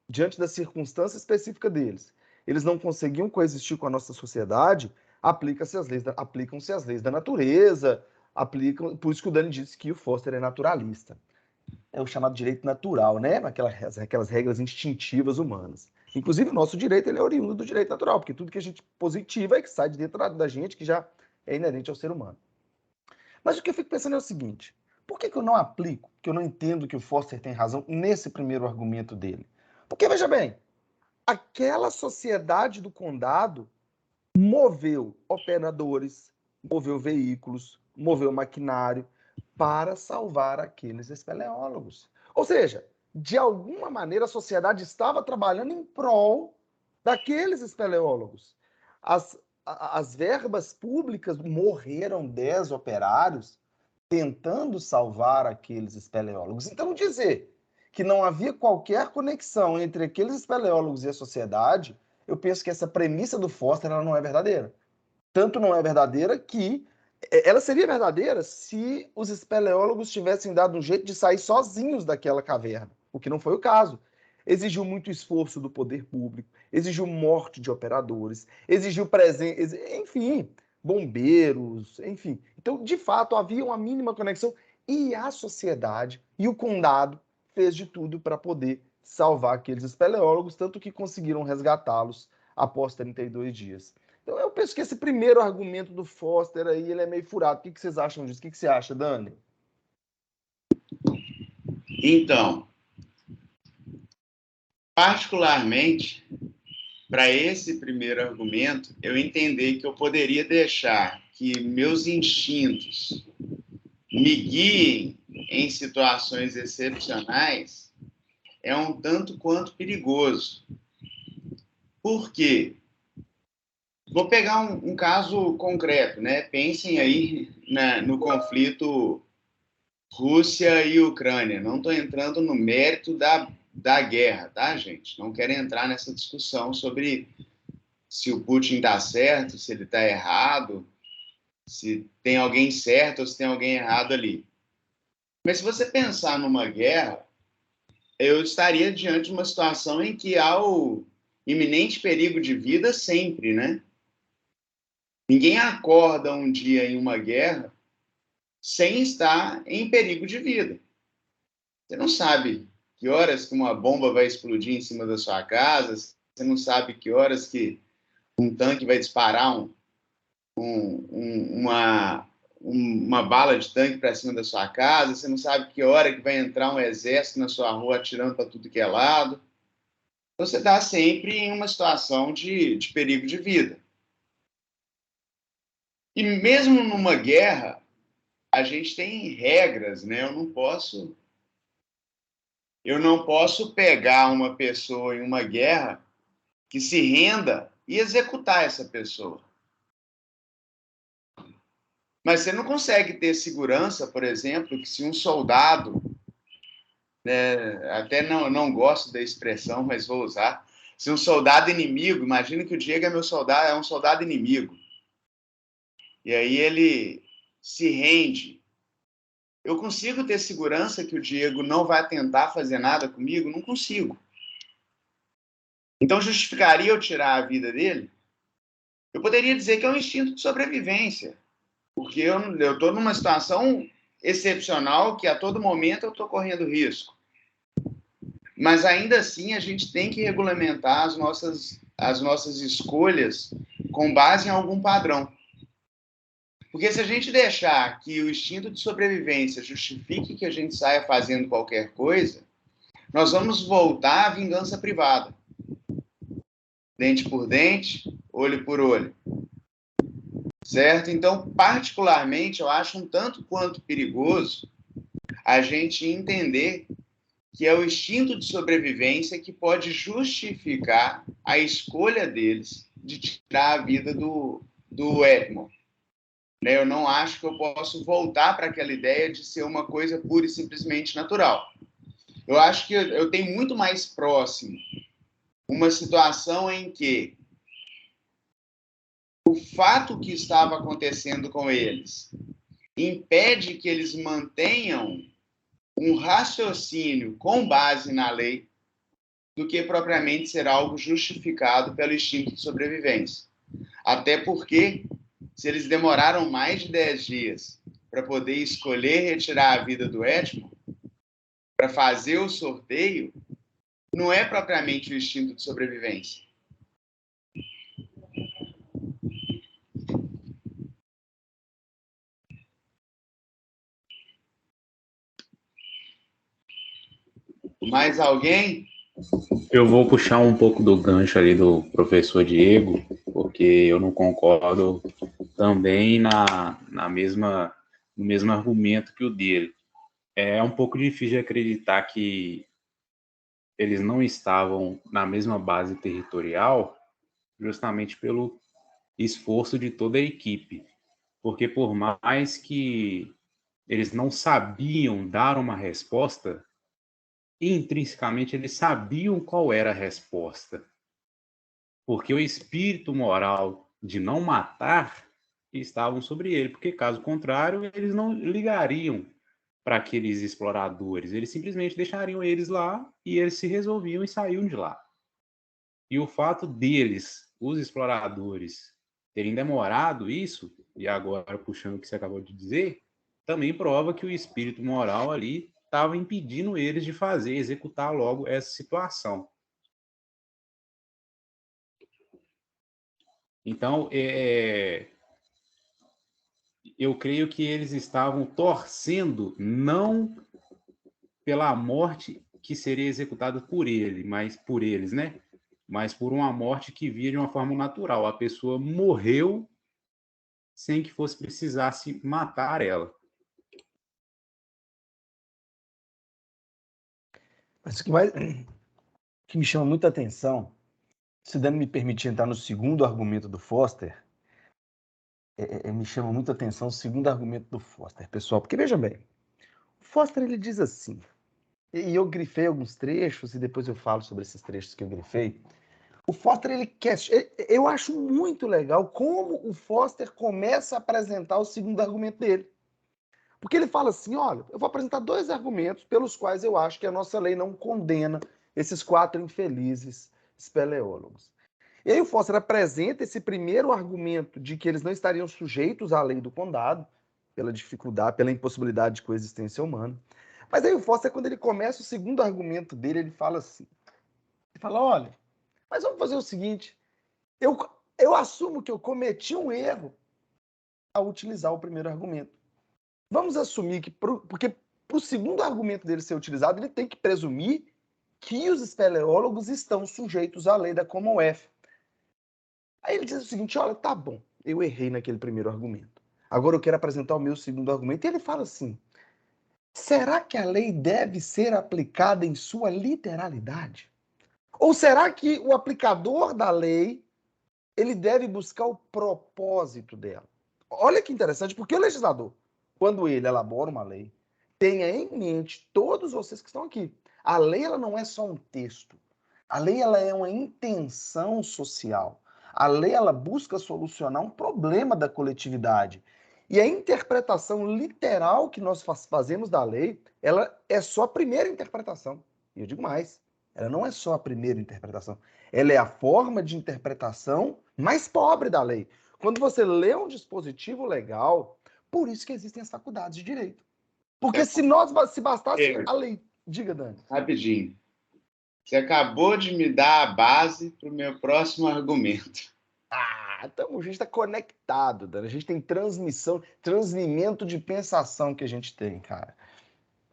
diante da circunstância específica deles, eles não conseguiam coexistir com a nossa sociedade, aplicam-se as leis da natureza, por isso que o Dani disse que o Foster é naturalista. É o chamado direito natural, né? Aquelas regras instintivas humanas. Inclusive, o nosso direito ele é oriundo do direito natural, porque tudo que a gente positiva é que sai de dentro da gente, que já é inerente ao ser humano. Mas o que eu fico pensando é o seguinte, por que eu não aplico, que eu não entendo que o Foster tem razão nesse primeiro argumento dele? Porque, veja bem, aquela sociedade do condado moveu operadores, moveu veículos, moveu maquinário para salvar aqueles espeleólogos. Ou seja, de alguma maneira a sociedade estava trabalhando em prol daqueles espeleólogos. As verbas públicas morreram 10 operários tentando salvar aqueles espeleólogos. Então, dizer que não havia qualquer conexão entre aqueles espeleólogos e a sociedade, eu penso que essa premissa do Foster ela não é verdadeira. Tanto não é verdadeira que ela seria verdadeira se os espeleólogos tivessem dado um jeito de sair sozinhos daquela caverna, o que não foi o caso. Exigiu muito esforço do poder público, exigiu morte de operadores, exigiu presença, enfim, bombeiros, enfim. Então, de fato, havia uma mínima conexão e a sociedade e o condado fez de tudo para poder salvar aqueles espeleólogos, tanto que conseguiram resgatá-los após 32 dias. Então, eu penso que esse primeiro argumento do Foster aí, ele é meio furado. O que vocês acham disso? O que você acha, Dani? Então, particularmente, para esse primeiro argumento, eu entendi que eu poderia deixar que meus instintos me guiem em situações excepcionais é um tanto quanto perigoso. Por quê? Vou pegar um caso concreto, né? Pensem aí no conflito Rússia e Ucrânia. Não estou entrando no mérito da guerra, tá, gente? Não quero entrar nessa discussão sobre se o Putin está certo, se ele está errado, se tem alguém certo ou se tem alguém errado ali. Mas se você pensar numa guerra, eu estaria diante de uma situação em que há o iminente perigo de vida sempre, né? Ninguém acorda um dia em uma guerra sem estar em perigo de vida. Você não sabe que horas que uma bomba vai explodir em cima da sua casa, você não sabe que horas que um tanque vai disparar uma bala de tanque para cima da sua casa, você não sabe que hora que vai entrar um exército na sua rua atirando para tudo que é lado. você está sempre em uma situação de perigo de vida. E mesmo numa guerra, a gente tem regras, né? Eu não posso pegar uma pessoa em uma guerra que se renda e executar essa pessoa. Mas você não consegue ter segurança, por exemplo, que se um soldado, né, até não gosto da expressão, mas vou usar, se um soldado inimigo, imagina que o Diego é um soldado inimigo, e aí ele se rende. Eu consigo ter segurança que o Diego não vai tentar fazer nada comigo? Não consigo. Então justificaria eu tirar a vida dele? Eu poderia dizer que é um instinto de sobrevivência, porque eu estou numa situação excepcional que a todo momento eu estou correndo risco. Mas ainda assim a gente tem que regulamentar as nossas escolhas com base em algum padrão. Porque se a gente deixar que o instinto de sobrevivência justifique que a gente saia fazendo qualquer coisa, nós vamos voltar à vingança privada. Dente por dente, olho por olho. Certo? Então, particularmente, eu acho um tanto quanto perigoso a gente entender que é o instinto de sobrevivência que pode justificar a escolha deles de tirar a vida do Edmond. Eu não acho que eu posso voltar para aquela ideia de ser uma coisa pura e simplesmente natural. Eu acho que eu tenho muito mais próximo uma situação em que o fato que estava acontecendo com eles impede que eles mantenham um raciocínio com base na lei do que propriamente ser algo justificado pelo instinto de sobrevivência. Até porque, se eles demoraram mais de 10 dias para poder escolher retirar a vida do Edmond, para fazer o sorteio, não é propriamente o instinto de sobrevivência. Mais alguém? Eu vou puxar um pouco do gancho ali do professor Diego, porque eu não concordo também no mesmo argumento que o dele. É um pouco difícil de acreditar que eles não estavam na mesma base territorial, justamente pelo esforço de toda a equipe. Porque por mais que eles não sabiam dar uma resposta, intrinsecamente eles sabiam qual era a resposta. Porque o espírito moral de não matar estavam sobre ele, porque caso contrário, eles não ligariam para aqueles exploradores, eles simplesmente deixariam eles lá e eles se resolviam e saíam de lá. E o fato deles, os exploradores, terem demorado isso, e agora puxando o que você acabou de dizer, também prova que o espírito moral ali estava impedindo eles de executar logo essa situação. Então, eu creio que eles estavam torcendo não pela morte que seria executada por ele, mas por eles, né? Mas por uma morte que via de uma forma natural. A pessoa morreu sem que fosse precisasse matar ela. Mas o que me chama muita atenção, se Dani me permitir entrar no segundo argumento do Foster, me chama muita atenção o segundo argumento do Foster, pessoal, porque veja bem, o Foster ele diz assim, e eu grifei alguns trechos e depois eu falo sobre esses trechos que eu grifei. O Foster, eu acho muito legal como o Foster começa a apresentar o segundo argumento dele. Porque ele fala assim, olha, eu vou apresentar 2 argumentos pelos quais eu acho que a nossa lei não condena esses 4 infelizes espeleólogos. E aí o Foster apresenta esse primeiro argumento de que eles não estariam sujeitos à lei do condado, pela dificuldade, pela impossibilidade de coexistência humana. Mas aí o Foster, quando ele começa o segundo argumento dele, ele fala assim, ele fala, olha, mas vamos fazer o seguinte, eu assumo que eu cometi um erro ao utilizar o primeiro argumento. Vamos assumir que, porque para o segundo argumento dele ser utilizado, ele tem que presumir que os espeleólogos estão sujeitos à lei da Commonwealth. Aí ele diz o seguinte, olha, tá bom, eu errei naquele primeiro argumento. Agora eu quero apresentar o meu segundo argumento. E ele fala assim, será que a lei deve ser aplicada em sua literalidade? Ou será que o aplicador da lei, ele deve buscar o propósito dela? Olha que interessante, porque o legislador, quando ele elabora uma lei, tenha em mente todos vocês que estão aqui. A lei ela não é só um texto. A lei ela é uma intenção social. A lei ela busca solucionar um problema da coletividade. E a interpretação literal que nós fazemos da lei, ela é só a primeira interpretação. E eu digo mais, ela não é só a primeira interpretação. Ela é a forma de interpretação mais pobre da lei. Quando você lê um dispositivo legal, por isso que existem as faculdades de direito. Porque se bastasse a lei... Diga, Dani. Rapidinho. Você acabou de me dar a base para o meu próximo argumento. Então a gente está conectado, Dani. A gente tem transmimento de pensação que a gente tem, cara.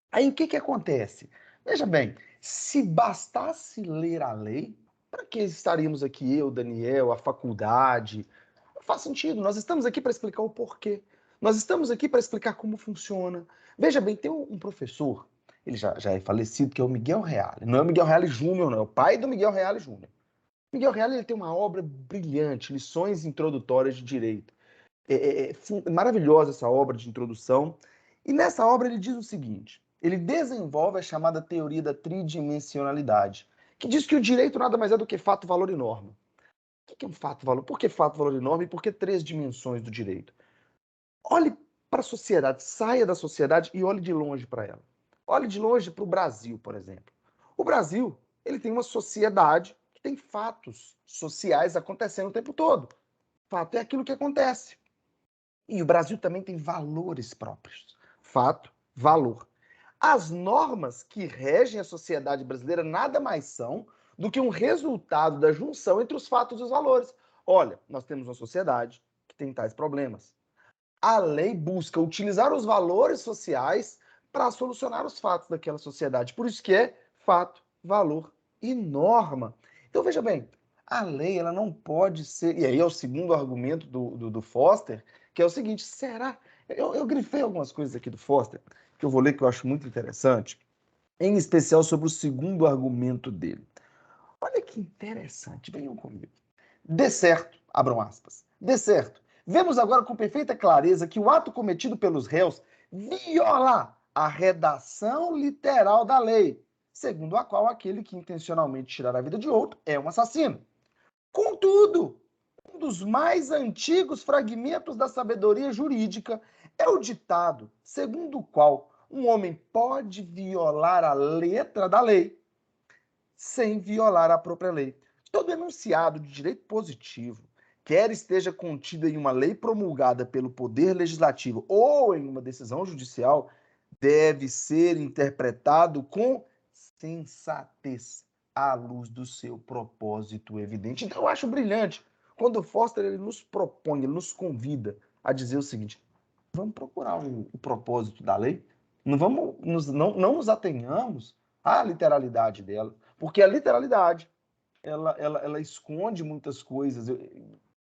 Aí o que acontece? Veja bem, se bastasse ler a lei, para que estaríamos aqui, eu, Daniel, a faculdade? Não faz sentido. Nós estamos aqui para explicar o porquê. Nós estamos aqui para explicar como funciona. Veja bem, tem um professor, ele já é falecido, que é o Miguel Reale. Não é o Miguel Reale Júnior, não. É o pai do Miguel Reale Júnior. Miguel Reale ele tem uma obra brilhante, Lições Introdutórias de Direito. É maravilhosa essa obra de introdução. E nessa obra ele diz o seguinte, ele desenvolve a chamada teoria da tridimensionalidade, que diz que o direito nada mais é do que fato, valor e norma. O que é um fato, valor? Por que fato, valor e norma? E por que 3 dimensões do direito? Olhe para a sociedade, saia da sociedade e olhe de longe para ela. Olhe de longe para o Brasil, por exemplo. O Brasil, ele tem uma sociedade que tem fatos sociais acontecendo o tempo todo. Fato é aquilo que acontece. E o Brasil também tem valores próprios. Fato, valor. As normas que regem a sociedade brasileira nada mais são do que um resultado da junção entre os fatos e os valores. Olha, nós temos uma sociedade que tem tais problemas. A lei busca utilizar os valores sociais para solucionar os fatos daquela sociedade. Por isso que é fato, valor e norma. Então, veja bem, a lei ela não pode ser... E aí é o segundo argumento do Foster, que é o seguinte, será... Eu grifei algumas coisas aqui do Foster, que eu vou ler, que eu acho muito interessante, em especial sobre o segundo argumento dele. Olha que interessante, venham comigo. De certo, abram aspas, de certo, vemos agora com perfeita clareza que o ato cometido pelos réus viola a redação literal da lei, segundo a qual aquele que intencionalmente tirar a vida de outro é um assassino. Contudo, um dos mais antigos fragmentos da sabedoria jurídica é o ditado, segundo o qual um homem pode violar a letra da lei sem violar a própria lei. Todo enunciado de direito positivo, quer esteja contido em uma lei promulgada pelo Poder Legislativo ou em uma decisão judicial, deve ser interpretado com sensatez à luz do seu propósito evidente. Então eu acho brilhante quando o Foster ele nos propõe, ele nos convida a dizer o seguinte, vamos procurar o propósito da lei, não nos atenhamos à literalidade dela, porque a literalidade ela esconde muitas coisas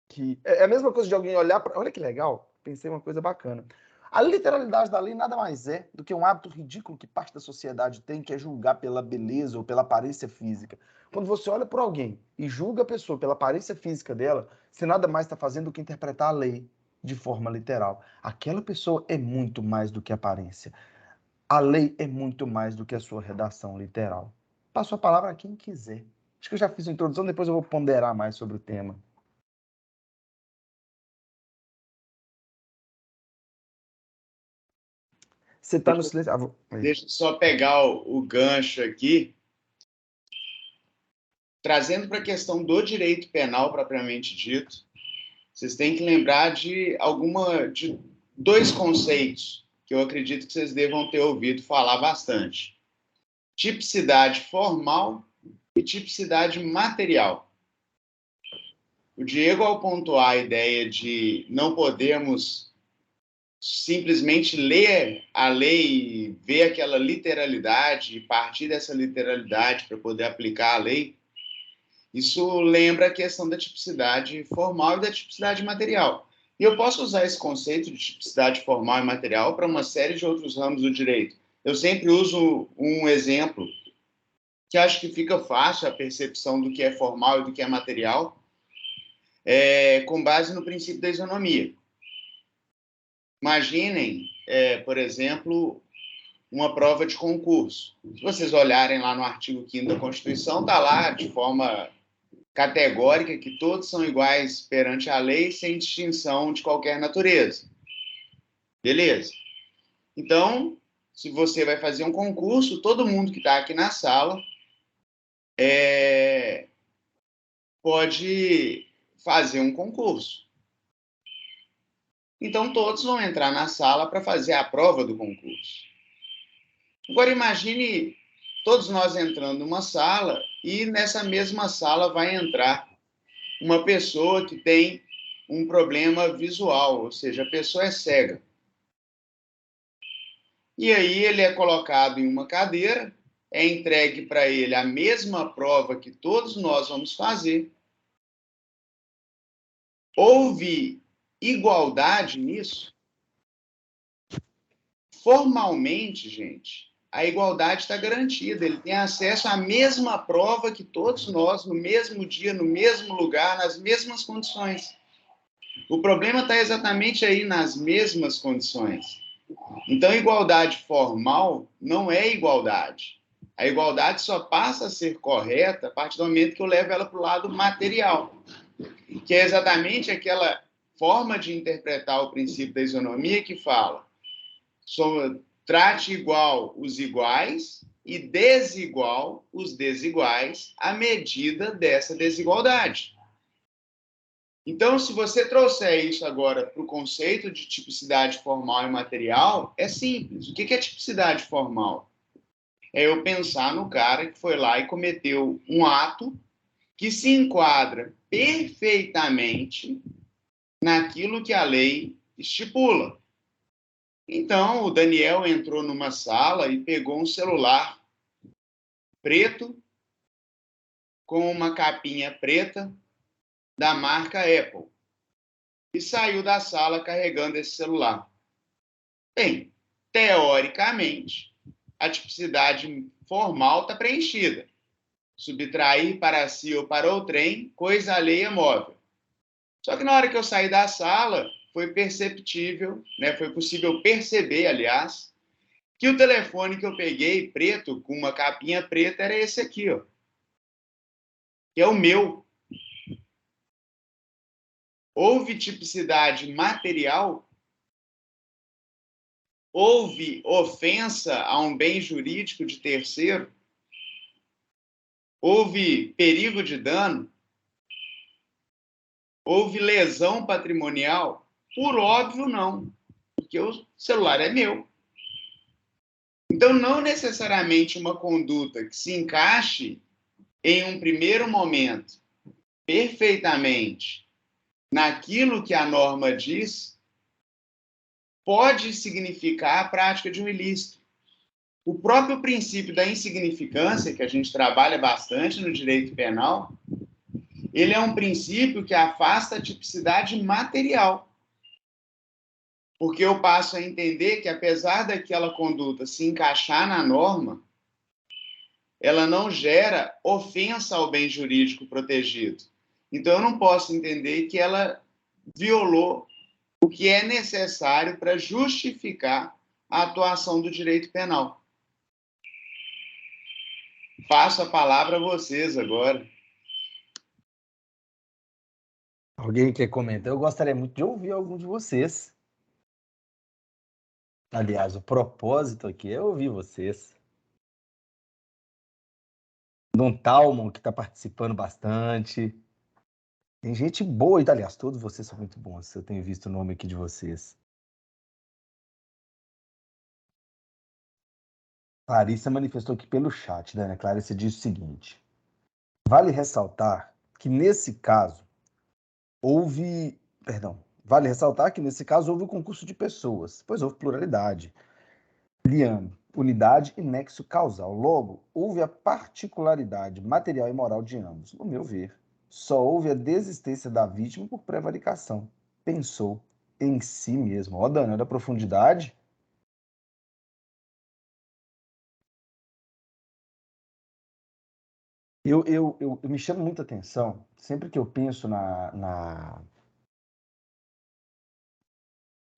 que é a mesma coisa de alguém olhar para... Olha que legal, pensei uma coisa bacana. A literalidade da lei nada mais é do que um hábito ridículo que parte da sociedade tem, que é julgar pela beleza ou pela aparência física. Quando você olha para alguém e julga a pessoa pela aparência física dela, você nada mais está fazendo do que interpretar a lei de forma literal. Aquela pessoa é muito mais do que aparência. A lei é muito mais do que a sua redação literal. Passo a palavra a quem quiser. Acho que eu já fiz a introdução, depois eu vou ponderar mais sobre o tema. Você está no silêncio. Deixa eu só pegar o gancho aqui, trazendo para a questão do direito penal propriamente dito. Vocês têm que lembrar de dois conceitos que eu acredito que vocês devam ter ouvido falar bastante: tipicidade formal e tipicidade material. O Diego, ao pontuar a ideia de não podermos simplesmente ler a lei, ver aquela literalidade e partir dessa literalidade para poder aplicar a lei, isso lembra a questão da tipicidade formal e da tipicidade material. E eu posso usar esse conceito de tipicidade formal e material para uma série de outros ramos do direito. Eu sempre uso um exemplo que acho que fica fácil a percepção do que é formal e do que é material, com base no princípio da isonomia. Imaginem, por exemplo, uma prova de concurso. Se vocês olharem lá no artigo 5º da Constituição, está lá de forma categórica que todos são iguais perante a lei, sem distinção de qualquer natureza. Beleza? Então, se você vai fazer um concurso, todo mundo que está aqui na sala pode fazer um concurso. Então, todos vão entrar na sala para fazer a prova do concurso. Agora, imagine todos nós entrando numa sala e nessa mesma sala vai entrar uma pessoa que tem um problema visual, ou seja, a pessoa é cega. E aí ele é colocado em uma cadeira, é entregue para ele a mesma prova que todos nós vamos fazer. Houve igualdade nisso? Formalmente, gente, a igualdade está garantida. Ele tem acesso à mesma prova que todos nós, no mesmo dia, no mesmo lugar, nas mesmas condições. O problema está exatamente aí nas mesmas condições. Então, igualdade formal não é igualdade. A igualdade só passa a ser correta a partir do momento que eu levo ela para o lado material, que é exatamente aquela forma de interpretar o princípio da isonomia que fala trate igual os iguais e desigual os desiguais à medida dessa desigualdade. Então, se você trouxer isso agora para o conceito de tipicidade formal e material, é simples. O que é tipicidade formal? É eu pensar no cara que foi lá e cometeu um ato que se enquadra perfeitamente naquilo que a lei estipula. Então, o Daniel entrou numa sala e pegou um celular preto com uma capinha preta da marca Apple e saiu da sala carregando esse celular. Bem, teoricamente, a tipicidade formal está preenchida. Subtrair para si ou para o trem, coisa alheia móvel. Só que na hora que eu saí da sala, foi perceptível, foi possível perceber, aliás, que o telefone que eu peguei, preto, com uma capinha preta, era esse aqui, ó, que é o meu. Houve tipicidade material? Houve ofensa a um bem jurídico de terceiro? Houve perigo de dano? Houve lesão patrimonial? Por óbvio, não, porque o celular é meu. Então, não necessariamente uma conduta que se encaixe em um primeiro momento perfeitamente naquilo que a norma diz pode significar a prática de um ilícito. O próprio princípio da insignificância, que a gente trabalha bastante no direito penal, ele é um princípio que afasta a tipicidade material. Porque eu passo a entender que, apesar daquela conduta se encaixar na norma, ela não gera ofensa ao bem jurídico protegido. Então, eu não posso entender que ela violou o que é necessário para justificar a atuação do direito penal. Passo a palavra a vocês agora. Alguém quer comentar? Eu gostaria muito de ouvir algum de vocês. Aliás, o propósito aqui é ouvir vocês. Dom Talmon, que está participando bastante. Tem gente boa, aliás, todos vocês são muito bons. Eu tenho visto o nome aqui de vocês. Clarissa manifestou aqui pelo chat, né? Clarissa diz o seguinte: vale ressaltar que, nesse caso, houve... Perdão, Vale ressaltar que, nesse caso, houve o concurso de pessoas, pois houve pluralidade. Liame, unidade e nexo causal. Logo, houve a particularidade material e moral de ambos. No meu ver, só houve a desistência da vítima por prevaricação. Pensou em si mesmo. Ó, Dani, olha a profundidade. Eu me chamo muita atenção, sempre que eu penso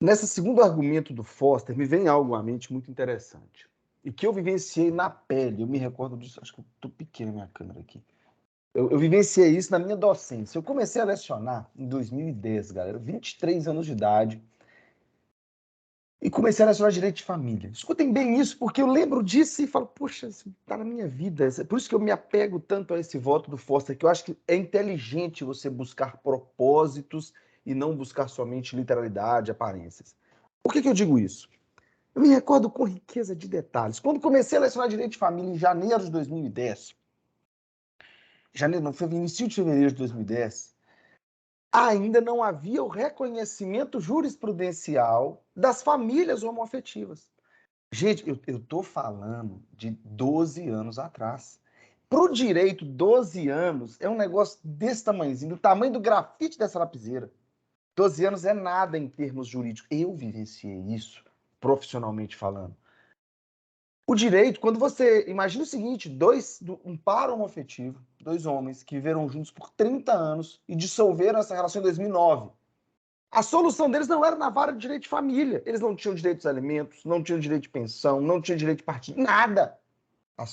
nesse segundo argumento do Foster, me vem algo à mente muito interessante. E que eu vivenciei na pele, eu me recordo disso, acho que eu estou pequeno minha câmera aqui. Eu vivenciei isso na minha docência. Eu comecei a lecionar em 2010, galera, 23 anos de idade, e comecei a lecionar direito de família. Escutem bem isso, porque eu lembro disso e falo, poxa, isso está na minha vida. Por isso que eu me apego tanto a esse voto do Foster, que eu acho que é inteligente você buscar propósitos e não buscar somente literalidade, aparências. Por que eu digo isso? Eu me recordo com riqueza de detalhes. Quando comecei a lecionar direito de família em janeiro de 2010, janeiro não, foi no início de fevereiro de 2010, ainda não havia o reconhecimento jurisprudencial das famílias homoafetivas. Gente, eu estou falando de 12 anos atrás. Para o direito, 12 anos é um negócio desse tamanhozinho, do tamanho do grafite dessa lapiseira. 12 anos é nada em termos jurídicos. Eu vivenciei isso, profissionalmente falando. O direito, quando você... Imagina o seguinte, um par homoafetivo, dois homens que viveram juntos por 30 anos e dissolveram essa relação em 2009. A solução deles não era na vara de direito de família. Eles não tinham direito a alimentos, não tinham direito de pensão, não tinham direito de partilha, nada. A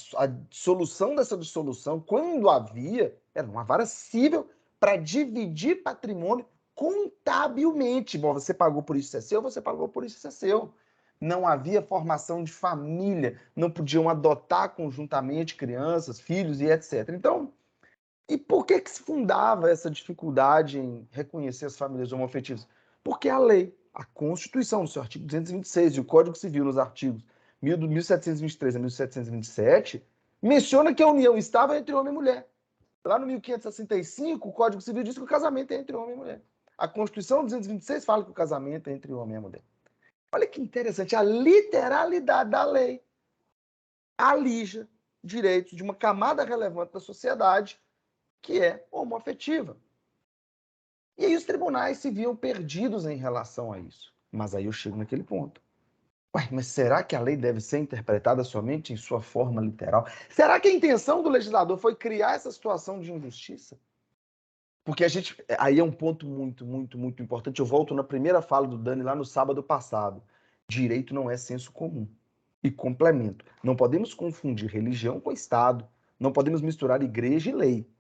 solução dessa dissolução, quando havia, era uma vara civil para dividir patrimônio contabilmente. Bom, você pagou por isso, isso é seu, você pagou por isso, isso é seu. Não havia formação de família, não podiam adotar conjuntamente crianças, filhos e etc. Então, e por que se fundava essa dificuldade em reconhecer as famílias homoafetivas? Porque a lei, a Constituição, no seu artigo 226, e o Código Civil, nos artigos 1723 a 1727, menciona que a união estava entre homem e mulher. Lá no 1565, o Código Civil diz que o casamento é entre homem e mulher. A Constituição 226 fala que o casamento é entre homem e mulher. Olha que interessante, a literalidade da lei alija direitos de uma camada relevante da sociedade que é homoafetiva. E aí os tribunais se viam perdidos em relação a isso. Mas aí eu chego naquele ponto. Ué, mas será que a lei deve ser interpretada somente em sua forma literal? Será que a intenção do legislador foi criar essa situação de injustiça? Porque aí é um ponto muito, muito, muito importante. Eu volto na primeira fala do Dani lá no sábado passado. Direito não é senso comum. E complemento. Não podemos confundir religião com Estado. Não podemos misturar igreja e lei.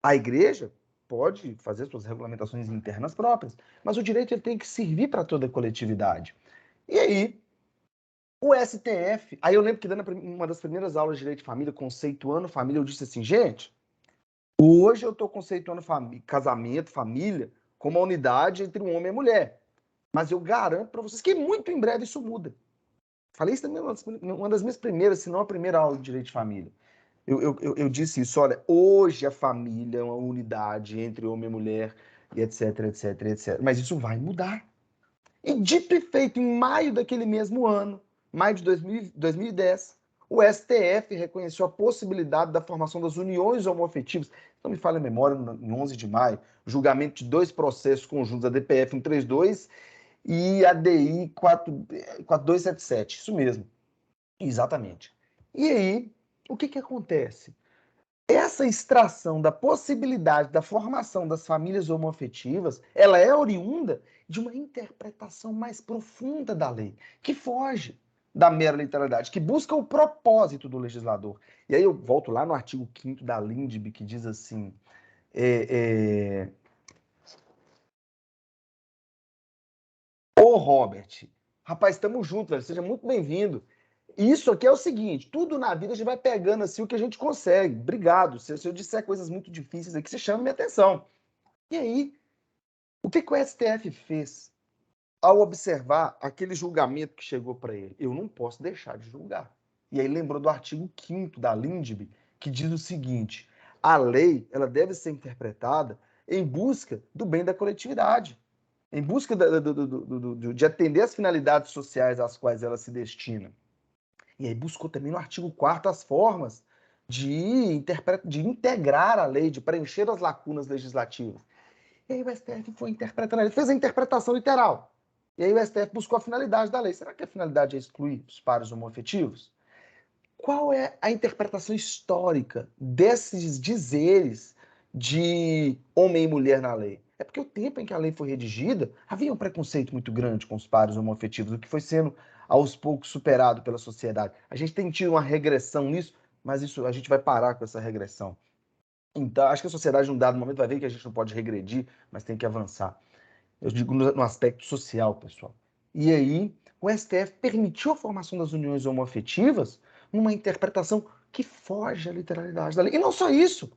A igreja pode fazer suas regulamentações internas próprias, mas o direito ele tem que servir para toda a coletividade. E aí, o STF... Aí eu lembro que dando uma das primeiras aulas de direito de família, conceituando família, eu disse assim, gente, hoje eu estou conceituando casamento, família, como uma unidade entre um homem e mulher. Mas eu garanto para vocês que muito em breve isso muda. Falei isso também uma das minhas primeiras, se não a primeira aula de direito de família. Eu disse isso, olha, hoje a família é uma unidade entre homem e mulher, e etc, etc, etc. Mas isso vai mudar. E dito e feito, em maio daquele mesmo ano, maio de 2010, o STF reconheceu a possibilidade da formação das uniões homoafetivas. Não me falha a memória, em 11 de maio, julgamento de dois processos conjuntos, a DPF 132 e a DI 4277. Isso mesmo. Exatamente. E aí, o que acontece? Essa extração da possibilidade da formação das famílias homoafetivas, ela é oriunda de uma interpretação mais profunda da lei, que foge da mera literalidade, que busca o propósito do legislador. E aí eu volto lá no artigo 5º da Lindbe, que diz assim, Ô, Robert, rapaz, estamos juntos, velho, seja muito bem-vindo. Isso aqui é o seguinte, tudo na vida a gente vai pegando assim o que a gente consegue. Obrigado. Se eu disser coisas muito difíceis aqui, você chama minha atenção. E aí, o que o STF fez ao observar aquele julgamento que chegou para ele? Eu não posso deixar de julgar. E aí lembrou do artigo 5º da Lindbe, que diz o seguinte, a lei ela deve ser interpretada em busca do bem da coletividade. em busca de atender as finalidades sociais às quais ela se destina. E aí buscou também no artigo 4º as formas de integrar a lei, de preencher as lacunas legislativas. E aí o STF foi interpretando, ele fez a interpretação literal. E aí o STF buscou a finalidade da lei. Será que a finalidade é excluir os pares homoafetivos? Qual é a interpretação histórica desses dizeres de homem e mulher na lei? É porque o tempo em que a lei foi redigida, havia um preconceito muito grande com os pares homoafetivos, o que foi sendo aos poucos superado pela sociedade. A gente tem tido uma regressão nisso, mas isso a gente vai parar com essa regressão. Então, acho que a sociedade, num dado momento, vai ver que a gente não pode regredir, mas tem que avançar. Eu digo no aspecto social, pessoal. E aí, o STF permitiu a formação das uniões homoafetivas numa interpretação que foge à literalidade da lei. E não só isso,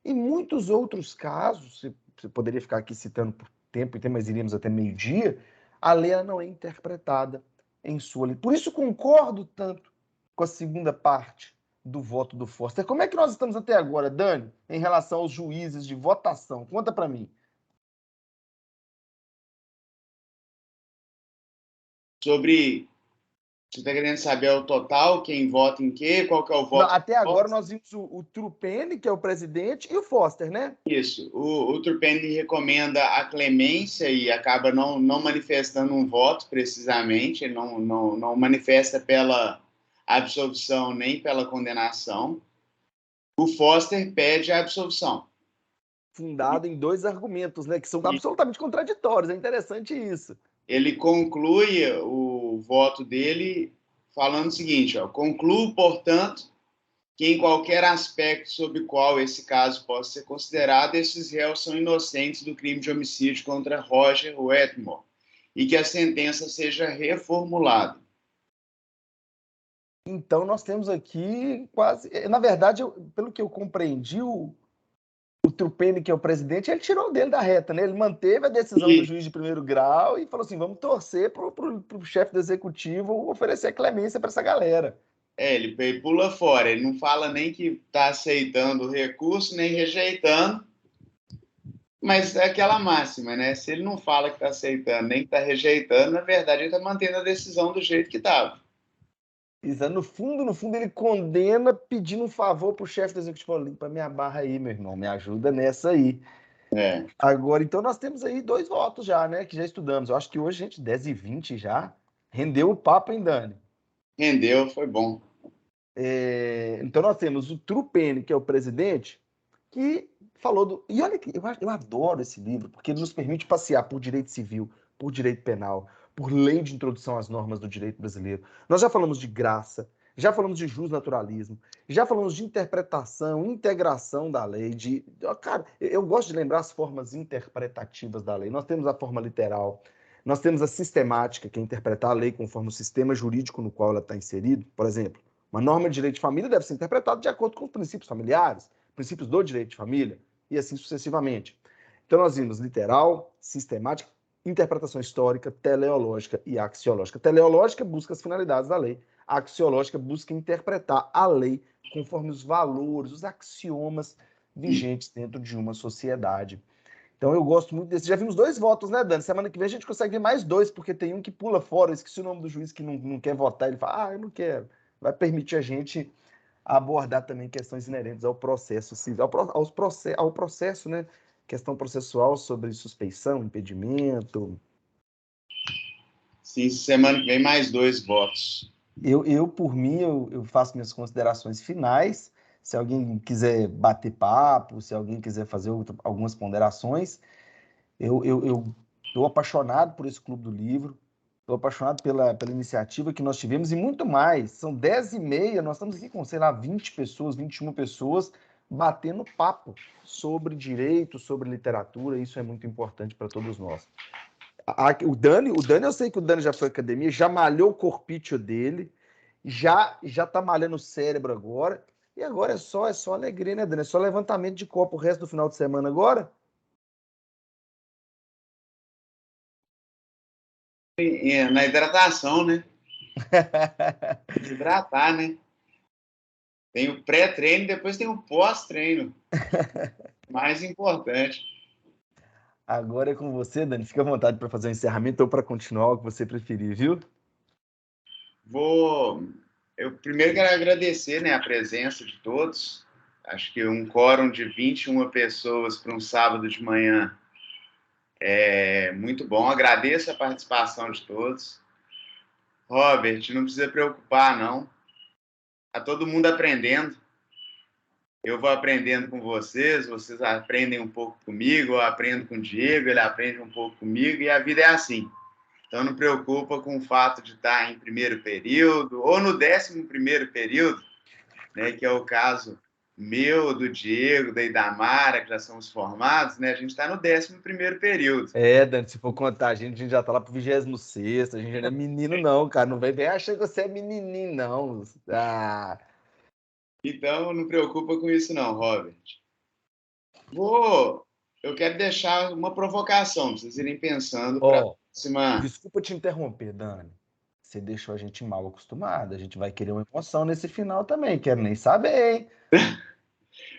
Em muitos outros casos, você poderia ficar aqui citando por tempo e tempo, mas iríamos até meio-dia, a lei não é interpretada em sua lei. Por isso concordo tanto com a segunda parte do voto do Foster. Como é que nós estamos até agora, Dani, em relação aos juízes de votação? Conta para mim. Sobre... Você está querendo saber o total, quem vota em quê, qual que é o voto? Não, até agora nós vimos o Trupene, que é o presidente, e o Foster, né? Isso. O Trupene recomenda a clemência e acaba não manifestando um voto, precisamente. Ele não manifesta pela absolvição nem pela condenação. O Foster pede a absolvição. Fundado em 2 argumentos, né? Que são absolutamente contraditórios. É interessante isso. Ele conclui o voto dele falando o seguinte, concluo, portanto, que em qualquer aspecto sobre o qual esse caso possa ser considerado, esses réus são inocentes do crime de homicídio contra Roger Wetmore e que a sentença seja reformulada. Então, nós temos aqui quase... Na verdade, pelo que eu compreendi, o Trupene, que é o presidente, ele tirou dele da reta, né? Ele manteve a decisão do juiz de primeiro grau e falou assim, vamos torcer para o chefe do executivo oferecer clemência para essa galera. Ele pula fora, ele não fala nem que está aceitando o recurso, nem rejeitando, mas é aquela máxima, né? Se ele não fala que está aceitando, nem que está rejeitando, na verdade ele está mantendo a decisão do jeito que estava. No fundo, ele condena pedindo um favor pro chefe do executivo, limpa minha barra aí, meu irmão, me ajuda nessa aí. Agora, então, nós temos aí 2 votos já, né, que já estudamos. Eu acho que hoje, gente, 10h20 já, rendeu o papo, hein, Dani? Rendeu, foi bom. Então, nós temos o Trupene, que é o presidente, que falou do... E olha que eu adoro esse livro, porque ele nos permite passear por direito civil, por direito penal, por lei de introdução às normas do direito brasileiro. Nós já falamos de graça, já falamos de justnaturalismo, já falamos de interpretação, integração da lei, Cara, eu gosto de lembrar as formas interpretativas da lei. Nós temos a forma literal, nós temos a sistemática, que é interpretar a lei conforme o sistema jurídico no qual ela está inserida. Por exemplo, uma norma de direito de família deve ser interpretada de acordo com os princípios familiares, princípios do direito de família, e assim sucessivamente. Então, nós vimos literal, sistemática, interpretação histórica, teleológica e axiológica. Teleológica busca as finalidades da lei, a axiológica busca interpretar a lei conforme os valores, os axiomas vigentes dentro de uma sociedade. Então, eu gosto muito desse. Já vimos 2 votos, né, Dani? Semana que vem a gente consegue ver mais 2, porque tem um que pula fora. Eu esqueci o nome do juiz que não quer votar. Ele fala, eu não quero. Vai permitir a gente abordar também questões inerentes ao processo civil, ao processo, né? Questão processual sobre suspeição, impedimento. Sim, semana que vem mais 2 votos. Por mim, eu faço minhas considerações finais. Se alguém quiser bater papo, se alguém quiser fazer algumas ponderações, eu estou apaixonado por esse Clube do Livro, estou apaixonado pela iniciativa que nós tivemos e muito mais. São 10h30, nós estamos aqui com, sei lá, 20 pessoas, 21 pessoas, batendo papo sobre direito, sobre literatura. Isso é muito importante para todos nós. O Dani, eu sei que o Dani já foi à academia, já malhou o corpício dele, já tá malhando o cérebro agora, e agora é só alegria, né, Dani? É só levantamento de copo o resto do final de semana agora. Na hidratação, né? Hidratar, né? Tem o pré-treino, depois tem o pós-treino. Mais importante. Agora é com você, Dani. Fica à vontade para fazer o encerramento ou para continuar, o que você preferir, viu? Eu primeiro quero agradecer, né, a presença de todos. Acho que um quórum de 21 pessoas para um sábado de manhã é muito bom. Agradeço a participação de todos. Robert, não precisa preocupar, não. Está todo mundo aprendendo. Eu vou aprendendo com vocês, vocês aprendem um pouco comigo, eu aprendo com o Diego, ele aprende um pouco comigo, e a vida é assim. Então, não preocupa com o fato de estar em primeiro período, ou no 11º período, né, que é o caso meu, do Diego, da Idamara, que já somos formados, né, a gente está no 11º período. Dani, se for contar, a gente já está lá pro 26º, a gente não é menino não, cara, não vem achando que você é menininho, não. Então, não preocupa com isso não, Robert. Eu quero deixar uma provocação, pra vocês irem pensando para a próxima. Desculpa te interromper, Dani. Você deixou a gente mal acostumado. A gente vai querer uma emoção nesse final também. Quero nem saber, hein?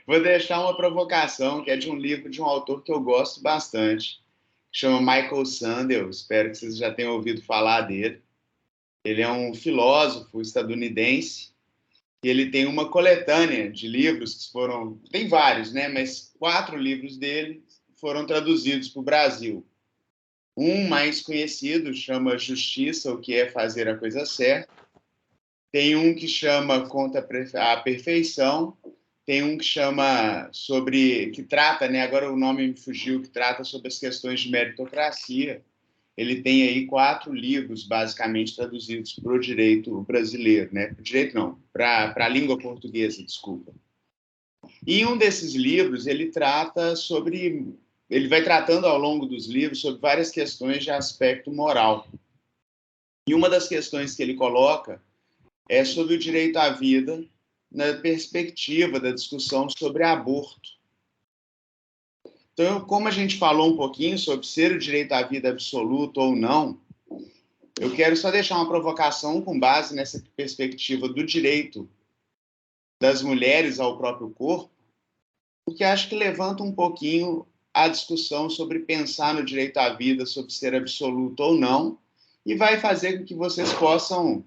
Vou deixar uma provocação, que é de um livro de um autor que eu gosto bastante, que chama Michael Sandel. Espero que vocês já tenham ouvido falar dele. Ele é um filósofo estadunidense e ele tem uma coletânea de livros que foram... Tem vários, né? Mas 4 livros dele foram traduzidos para o Brasil. Um mais conhecido chama Justiça, o que é fazer a coisa certa. Tem um que chama Contra a Perfeição. Tem um que chama que trata, né? Agora o nome me fugiu, que trata sobre as questões de meritocracia. Ele tem aí 4 livros, basicamente, traduzidos para o direito brasileiro, né? Para o direito não, para a língua portuguesa, desculpa. E um desses livros, ele vai tratando ao longo dos livros sobre várias questões de aspecto moral. E uma das questões que ele coloca é sobre o direito à vida na perspectiva da discussão sobre aborto. Então, como a gente falou um pouquinho sobre ser o direito à vida absoluto ou não, eu quero só deixar uma provocação com base nessa perspectiva do direito das mulheres ao próprio corpo, porque acho que levanta um pouquinho a discussão sobre pensar no direito à vida, sobre ser absoluto ou não, e vai fazer com que vocês possam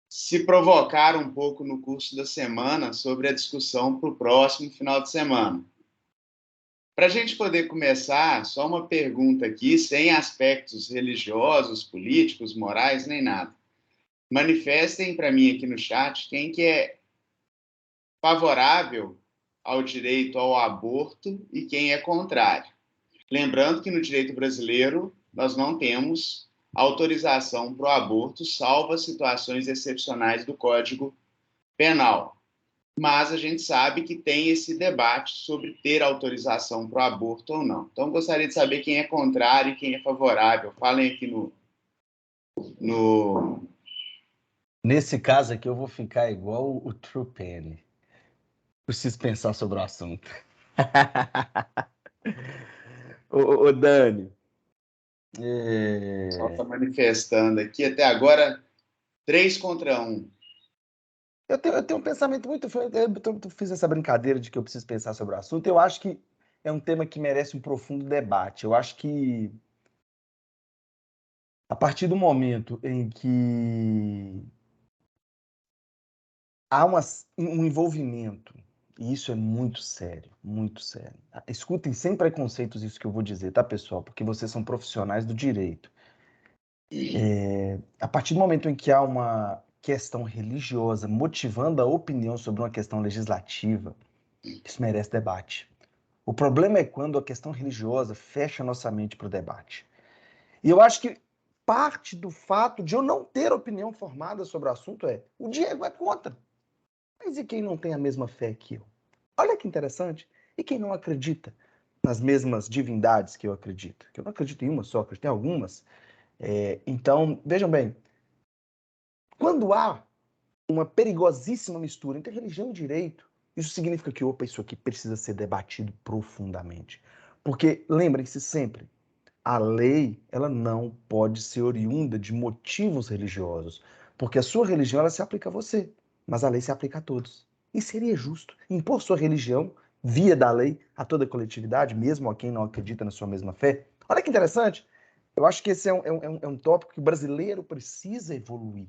se provocar um pouco no curso da semana sobre a discussão para o próximo final de semana. Para a gente poder começar, só uma pergunta aqui, sem aspectos religiosos, políticos, morais, nem nada. Manifestem para mim aqui no chat quem que é favorável ao direito ao aborto e quem é contrário. Lembrando que no direito brasileiro nós não temos autorização para o aborto, salvo as situações excepcionais do Código Penal. Mas a gente sabe que tem esse debate sobre ter autorização para o aborto ou não. Então, gostaria de saber quem é contrário e quem é favorável. Falem aqui no... Nesse caso aqui, eu vou ficar igual o True Penny. Preciso pensar sobre o assunto. Ô, Dani. Só está manifestando aqui. Até agora, 3 contra 1. Eu tenho um pensamento muito... Eu fiz essa brincadeira de que eu preciso pensar sobre o assunto. Eu acho que é um tema que merece um profundo debate. Eu acho que a partir do momento em que há um envolvimento, e isso é muito sério, muito sério. Escutem sem preconceitos isso que eu vou dizer, tá, pessoal? Porque vocês são profissionais do direito. A partir do momento em que há uma questão religiosa motivando a opinião sobre uma questão legislativa, isso merece debate. O problema é quando a questão religiosa fecha nossa mente para o debate. E eu acho que parte do fato de eu não ter opinião formada sobre o assunto é o Diego é contra. Mas e quem não tem a mesma fé que eu? Olha que interessante. E quem não acredita nas mesmas divindades que eu acredito? Que eu não acredito em uma só, acredito em algumas. Então, vejam bem, quando há uma perigosíssima mistura entre religião e direito, isso significa que, isso aqui precisa ser debatido profundamente. Porque, lembrem-se sempre, a lei ela não pode ser oriunda de motivos religiosos, porque a sua religião ela se aplica a você, mas a lei se aplica a todos. E seria justo impor sua religião via da lei, a toda a coletividade, mesmo a quem não acredita na sua mesma fé. Olha que interessante. Eu acho que esse é um tópico que o brasileiro precisa evoluir.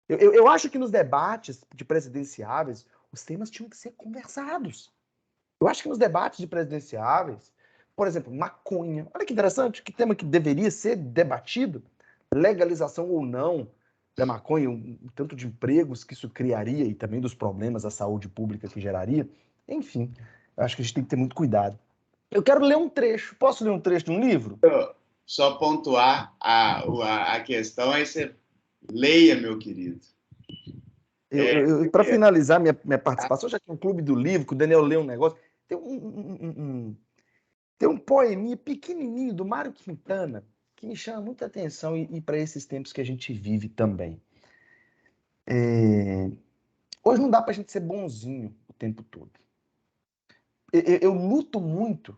Eu acho que nos debates de presidenciáveis, os temas tinham que ser conversados. Eu acho que nos debates de presidenciáveis, por exemplo, maconha. Olha que interessante, que tema que deveria ser debatido. Legalização ou não da maconha, o tanto de empregos que isso criaria e também dos problemas à saúde pública que geraria. Enfim, eu acho que a gente tem que ter muito cuidado. Eu quero ler um trecho. Posso ler um trecho de um livro? Só pontuar a questão, aí você leia, meu querido. Para finalizar minha participação, já que é um clube do livro, que o Daniel lê um negócio, tem um poeminha pequenininho do Mário Quintana que me chama muita atenção e para esses tempos que a gente vive também. Hoje não dá para a gente ser bonzinho o tempo todo. Eu luto muito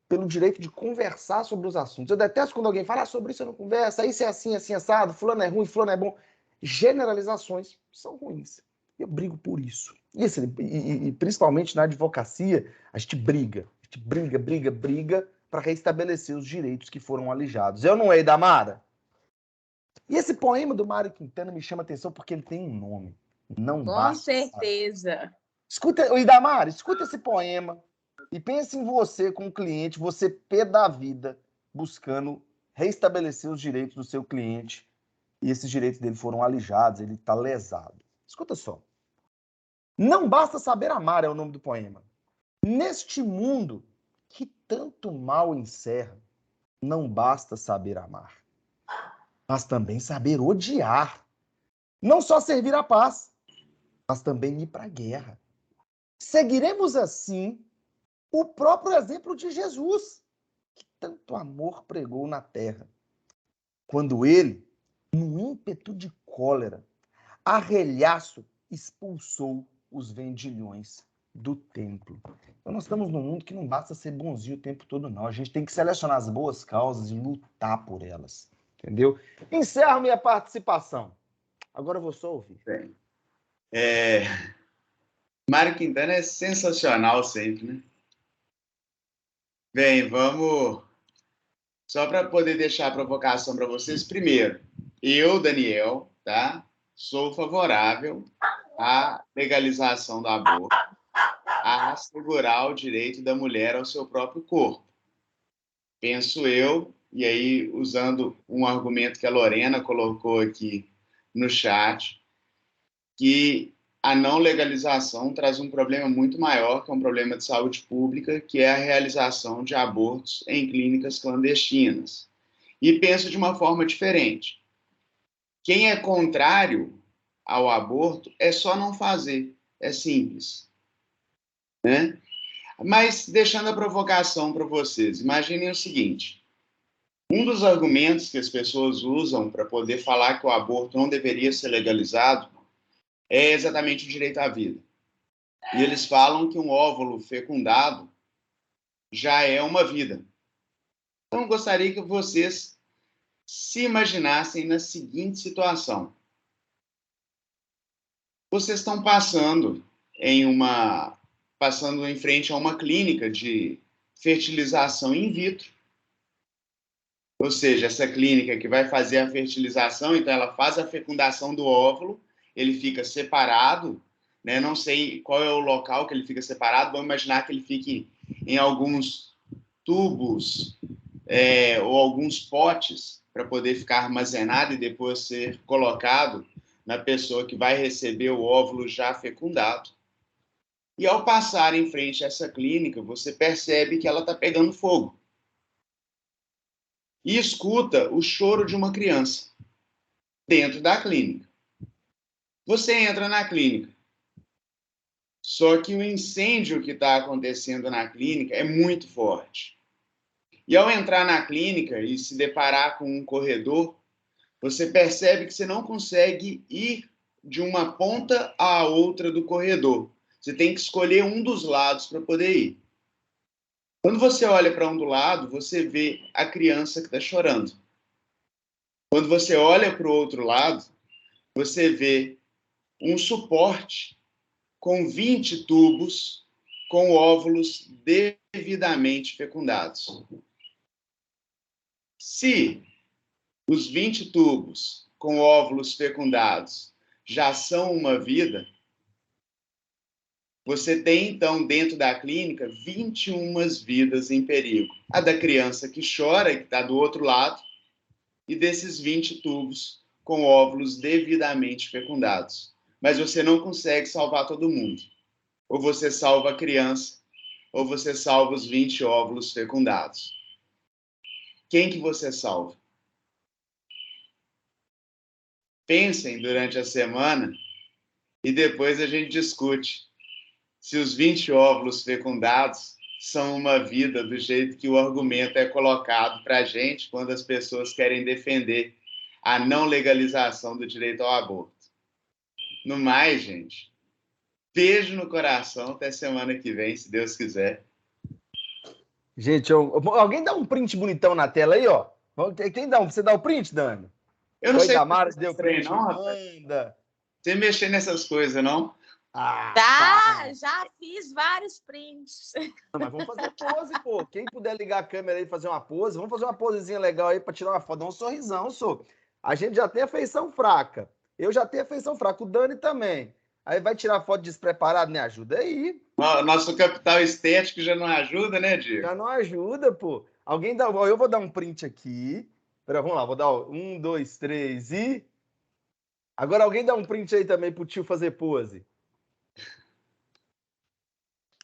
pelo direito de conversar sobre os assuntos. Eu detesto quando alguém fala sobre isso, eu não conversa, isso é assim, assim, assado, fulano é ruim, fulano é bom. Generalizações são ruins. Eu brigo por isso. E principalmente na advocacia, a gente briga para restabelecer os direitos que foram alijados. Eu não é, Idamara? E esse poema do Mário Quintana me chama atenção porque ele tem um nome. Não Com certeza. Escuta, Idamara, escuta esse poema e pense em você como cliente, você pé da vida, buscando restabelecer os direitos do seu cliente e esses direitos dele foram alijados, ele está lesado. Escuta só. Não basta saber amar é o nome do poema. Neste mundo que tanto mal encerra, não basta saber amar, mas também saber odiar. Não só servir à paz, mas também ir para a guerra. Seguiremos assim o próprio exemplo de Jesus, que tanto amor pregou na terra, quando ele, num ímpeto de cólera, arrelhaço expulsou os vendilhões do templo. Então nós estamos num mundo que não basta ser bonzinho o tempo todo, não. A gente tem que selecionar as boas causas e lutar por elas. Entendeu? Encerro minha participação. Agora eu vou só ouvir. Bem, Mário Quintana é sensacional sempre, né? Bem, vamos... Só para poder deixar a provocação para vocês, primeiro, eu, Daniel, tá? Sou favorável à legalização do aborto, a assegurar o direito da mulher ao seu próprio corpo. Penso eu, e aí usando um argumento que a Lorena colocou aqui no chat, que a não legalização traz um problema muito maior, que é um problema de saúde pública, que é a realização de abortos em clínicas clandestinas. E penso de uma forma diferente. Quem é contrário ao aborto é só não fazer. É simples. Né? Mas, deixando a provocação para vocês, imaginem o seguinte. Um dos argumentos que as pessoas usam para poder falar que o aborto não deveria ser legalizado é exatamente o direito à vida. E eles falam que um óvulo fecundado já é uma vida. Então, gostaria que vocês se imaginassem na seguinte situação. Vocês estão passando em frente a uma clínica de fertilização in vitro. Ou seja, essa clínica que vai fazer a fertilização, então ela faz a fecundação do óvulo, ele fica separado, né? Não sei qual é o local que ele fica separado, vamos imaginar que ele fique em alguns tubos ou alguns potes para poder ficar armazenado e depois ser colocado na pessoa que vai receber o óvulo já fecundado. E ao passar em frente a essa clínica, você percebe que ela está pegando fogo. E escuta o choro de uma criança dentro da clínica. Você entra na clínica. Só que o incêndio que está acontecendo na clínica é muito forte. E ao entrar na clínica e se deparar com um corredor, você percebe que você não consegue ir de uma ponta à outra do corredor. Você tem que escolher um dos lados para poder ir. Quando você olha para um do lado, você vê a criança que está chorando. Quando você olha para o outro lado, você vê um suporte com 20 tubos com óvulos devidamente fecundados. Se os 20 tubos com óvulos fecundados já são uma vida, você tem, então, dentro da clínica, 21 vidas em perigo. A da criança que chora, que está do outro lado, e desses 20 tubos com óvulos devidamente fecundados. Mas você não consegue salvar todo mundo. Ou você salva a criança, ou você salva os 20 óvulos fecundados. Quem que você salva? Pensem durante a semana e depois a gente discute se os 20 óvulos fecundados são uma vida do jeito que o argumento é colocado para a gente quando as pessoas querem defender a não legalização do direito ao aborto. No mais, gente, beijo no coração, até semana que vem, se Deus quiser. Gente, alguém dá um print bonitão na tela aí, ó. Quem dá você dá o print, Dani? Eu não sei Damares deu print, não, manda. Você mexer nessas coisas, não? Já fiz vários prints. Não, mas vamos fazer pose, pô. Quem puder ligar a câmera aí e fazer uma pose, vamos fazer uma posezinha legal aí para tirar uma foto, dar um sorrisão, sou. A gente já tem a feição fraca. Eu já tenho a feição fraca, o Dani também. Aí vai tirar foto despreparado, né? Ajuda aí. Nosso capital estético já não ajuda, né, Diego? Já não ajuda, pô. Alguém dá. Eu vou dar um print aqui. Pera, vamos lá, vou dar 1, 2, 3 e. Agora alguém dá um print aí também pro tio fazer pose.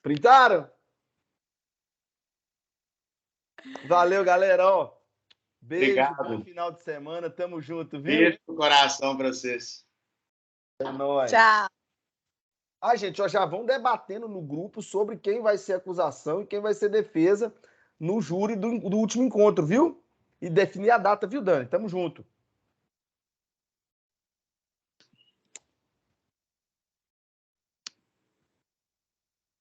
Printaram? Valeu, galera. Ó, beijo, Obrigado. bom final de semana. Tamo junto, viu? Beijo no coração para vocês. É nóis. Tchau. Gente, ó, já vão debatendo no grupo sobre quem vai ser acusação e quem vai ser defesa no júri do último encontro, viu? E definir a data, viu, Dani? Tamo junto.